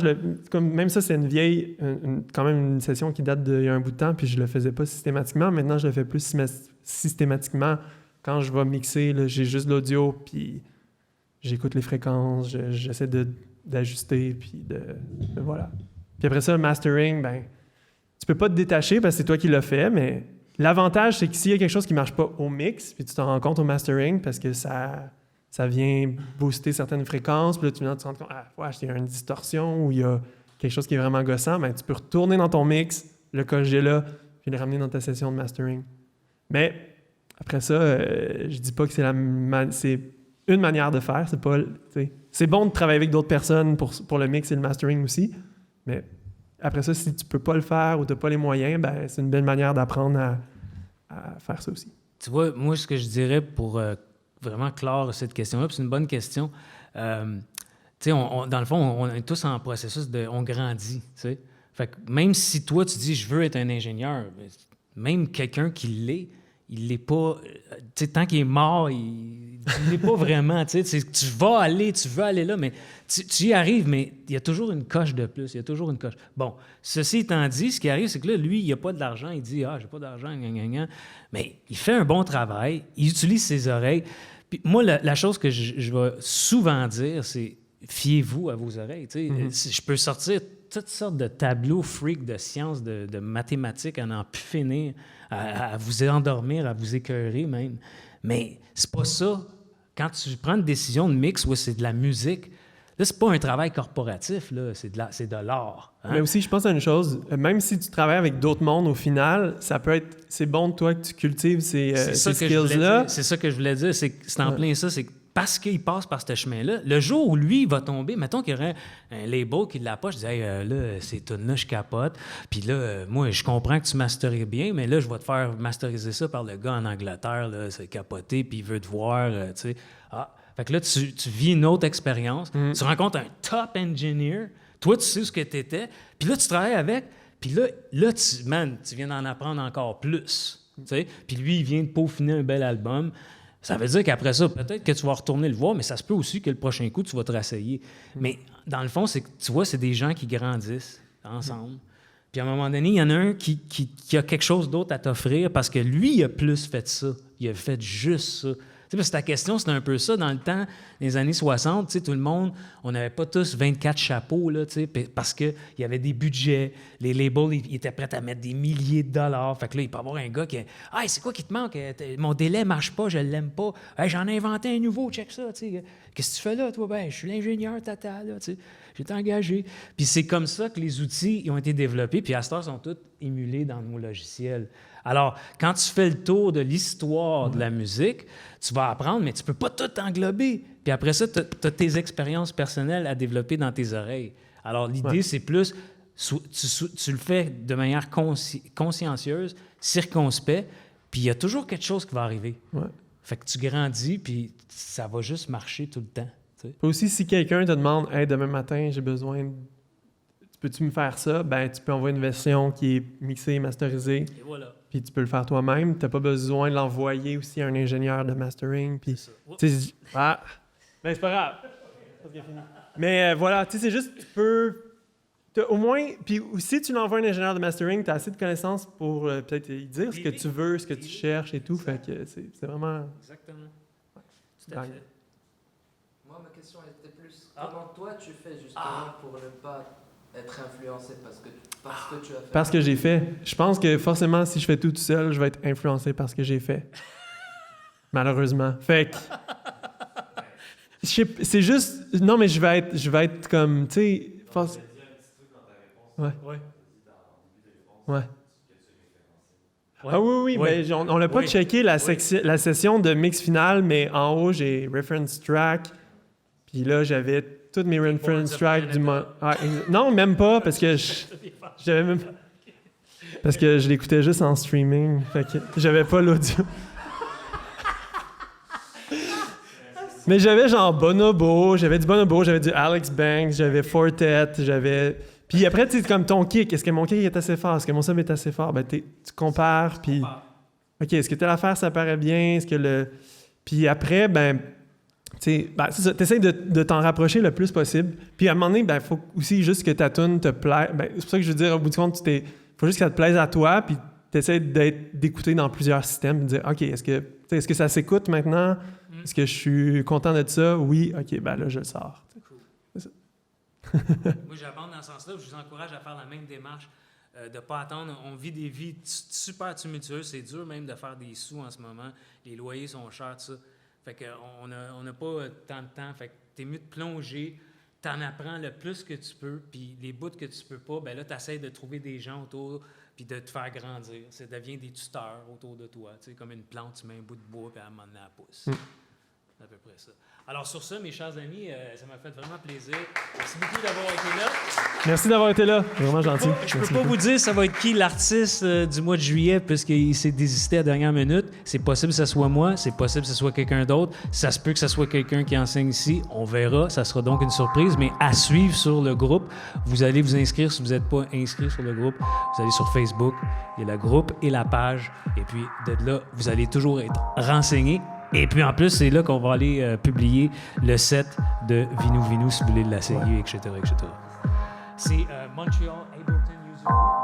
S2: comme même ça, c'est une vieille, quand même une session qui date d'il y a un bout de temps, puis je le faisais pas systématiquement. Maintenant, je le fais plus systématiquement. Quand je vais mixer, là, j'ai juste l'audio, puis j'écoute les fréquences, j'essaie d'ajuster, puis voilà. Puis après ça, le mastering, ben, tu peux pas te détacher parce que c'est toi qui l'as fait, mais l'avantage, c'est que s'il y a quelque chose qui marche pas au mix, puis tu t'en rends compte au mastering parce que ça vient booster certaines fréquences, puis là, tu viens de te rendre compte, il y a une distorsion ou il y a quelque chose qui est vraiment gossant, ben, tu peux retourner dans ton mix, le corriger là, puis le ramener dans ta session de mastering. Mais après ça, je dis pas que c'est une manière de faire, c'est pas, c'est bon de travailler avec d'autres personnes pour le mix et le mastering aussi, mais après ça, si tu peux pas le faire ou tu n'as pas les moyens, ben, c'est une belle manière d'apprendre à faire ça aussi.
S4: Tu vois, moi, ce que je dirais pour... vraiment clore cette question-là, puis c'est une bonne question. Tu sais, dans le fond, on est tous en processus on grandit, tu sais. Fait que même si toi, tu dis « je veux être un ingénieur », même quelqu'un qui l'est, il l'est pas... Tu sais, tant qu'il est mort, il l'est pas vraiment, tu sais. Tu veux aller là, mais tu y arrives, mais il y a toujours une coche de plus, il y a toujours une coche. Bon, ceci étant dit, ce qui arrive, c'est que là, lui, il n'a pas de l'argent, il dit « ah, j'ai pas d'argent, mais il fait un bon travail, il utilise ses oreilles. Puis moi, la chose que je vais souvent dire, c'est fiez-vous à vos oreilles. Je peux sortir toutes sortes de tableaux freaks de sciences, de mathématiques, à n'en plus finir, à vous endormir, à vous écœurer même. Mais c'est pas ça. Quand tu prends une décision de mix où c'est de la musique, là, c'est pas un travail corporatif, là, c'est de l'art. Hein?
S2: Mais aussi, je pense à une chose, même si tu travailles avec d'autres mondes, au final, c'est bon de toi que tu cultives ces skills-là.
S4: C'est ça que je voulais dire, c'est en plein ça, c'est parce qu'il passe par ce chemin-là, le jour où lui il va tomber, mettons qu'il y aurait un label qui l'approche, je dis hey, là, ces tunes-là, je capote, puis là, moi, je comprends que tu masterises bien, mais là, je vais te faire masteriser ça par le gars en Angleterre, là, c'est capoté, puis il veut te voir, tu sais. Ah, fait que là, tu vis une autre expérience, tu rencontres un top engineer, toi, tu sais ce que tu étais, puis là, tu travailles avec, puis là tu viens d'en apprendre encore plus, tu sais. Puis lui, il vient de peaufiner un bel album. Ça veut dire qu'après ça, peut-être que tu vas retourner le voir, mais ça se peut aussi que le prochain coup, tu vas te rasseyer. Mais dans le fond, c'est que tu vois, c'est des gens qui grandissent ensemble. Puis à un moment donné, il y en a un qui a quelque chose d'autre à t'offrir parce que lui, il a plus fait ça. Il a fait juste ça. Tu sais, parce que ta question, c'était un peu ça. Dans le temps, dans les années 60, tu sais, tout le monde, on n'avait pas tous 24 chapeaux, là, tu sais, parce qu'il y avait des budgets. Les labels, ils étaient prêts à mettre des milliers de dollars. Fait que là, il peut y avoir un gars qui « Hey, c'est quoi qui te manque? Mon délai ne marche pas, je ne l'aime pas. Hey, j'en ai inventé un nouveau, check ça, tu sais. Qu'est-ce que tu fais là, toi? Ben, je suis l'ingénieur, tata, là, tu sais. J'ai été engagé. » Puis c'est comme ça que les outils ils ont été développés. Puis à cette heure, sont tous émulés dans nos logiciels. Alors, quand tu fais le tour de l'histoire de la musique, tu vas apprendre, mais tu ne peux pas tout englober. Puis après ça, tu as tes expériences personnelles à développer dans tes oreilles. Alors, l'idée, c'est plus, tu le fais de manière consciencieuse, circonspect, puis il y a toujours quelque chose qui va arriver.
S2: Ouais.
S4: Fait que tu grandis, puis ça va juste marcher tout le temps. Tu sais.
S2: Aussi, si quelqu'un te demande « Hey, demain matin, j'ai besoin peux-tu me faire ça? » Ben, tu peux envoyer une version qui est mixée, masterisée.
S4: Et voilà.
S2: puis tu peux le faire toi-même. T'as pas besoin de l'envoyer aussi à un ingénieur de mastering. Puis, c'est pas grave. Mais voilà, tu sais, c'est juste, tu peux... Au moins, puis si tu l'envoies à un ingénieur de mastering, tu as assez de connaissances pour peut-être lui dire ce que tu veux, ce que tu cherches et tout. Fait que c'est vraiment...
S1: Exactement. Tout à fait.
S6: Moi, ma question était plus comment toi tu fais justement pour ne pas être influencé parce que tu as fait.
S2: Parce que j'ai fait. Je pense que forcément, si je fais tout seul, je vais être influencé par ce que j'ai fait. Malheureusement. Fait que... c'est juste... Non, mais je vais être comme, tu sais... Ouais. Ah oui, mais on n'a pas checké la session de mix final, mais en haut, j'ai reference track. Puis là, j'avais toutes mes reference tracks du moment. Non, même pas, parce que j'avais même... Parce que je l'écoutais juste en streaming. Fait que j'avais pas l'audio. Mais j'avais genre Bonobo, j'avais du Alex Banks, j'avais Fortet, j'avais... Puis après, tu sais, comme ton kick, est-ce que mon kick est assez fort? Est-ce que mon sub est assez fort? Ben, tu compares, puis... OK, est-ce que telle affaire, ça paraît bien? Est-ce que le... Puis après, ben, tu sais, c'est ça, t'essayes de t'en rapprocher le plus possible. Puis à un moment donné, ben, il faut aussi juste que ta tune te plaise. Ben, c'est pour ça que je veux dire, au bout du compte, faut juste qu'elle te plaise à toi, puis t'essayes d'écouter dans plusieurs systèmes, de dire, OK, est-ce que ça s'écoute maintenant? Est-ce que je suis content de ça? Oui, OK, ben là, je le sors.
S1: Moi, j'abonde dans ce sens-là. Je vous encourage à faire la même démarche, de ne pas attendre. On vit des vies super tumultueuses. C'est dur même de faire des sous en ce moment. Les loyers sont chers, tout ça. Fait qu'on n'a pas tant de temps. Fait que t'es mieux de plonger. T'en apprends le plus que tu peux. Puis les bouts que tu peux pas, ben là, t'essaies de trouver des gens autour puis de te faire grandir. Ça devient des tuteurs autour de toi. Tu sais, comme une plante, tu mets un bout de bois puis à un moment donné, elle pousse. C'est à peu près ça. Alors sur ça, mes chers amis, ça m'a fait vraiment plaisir. Merci beaucoup d'avoir été là.
S2: Merci d'avoir été là. Vraiment gentil.
S4: Je peux pas vous dire ça va être qui l'artiste du mois de juillet puisqu'il s'est désisté à la dernière minute. C'est possible que ce soit moi, c'est possible que ce soit quelqu'un d'autre. Ça se peut que ce soit quelqu'un qui enseigne ici. On verra. Ça sera donc une surprise, mais à suivre sur le groupe. Vous allez vous inscrire si vous n'êtes pas inscrit sur le groupe. Vous allez sur Facebook, il y a le groupe et la page. Et puis de là, vous allez toujours être renseigné. Et puis en plus, c'est là qu'on va aller publier le set de Vinou Vinou si vous voulez l'essayer, etc. C'est Montreal Ableton User Group.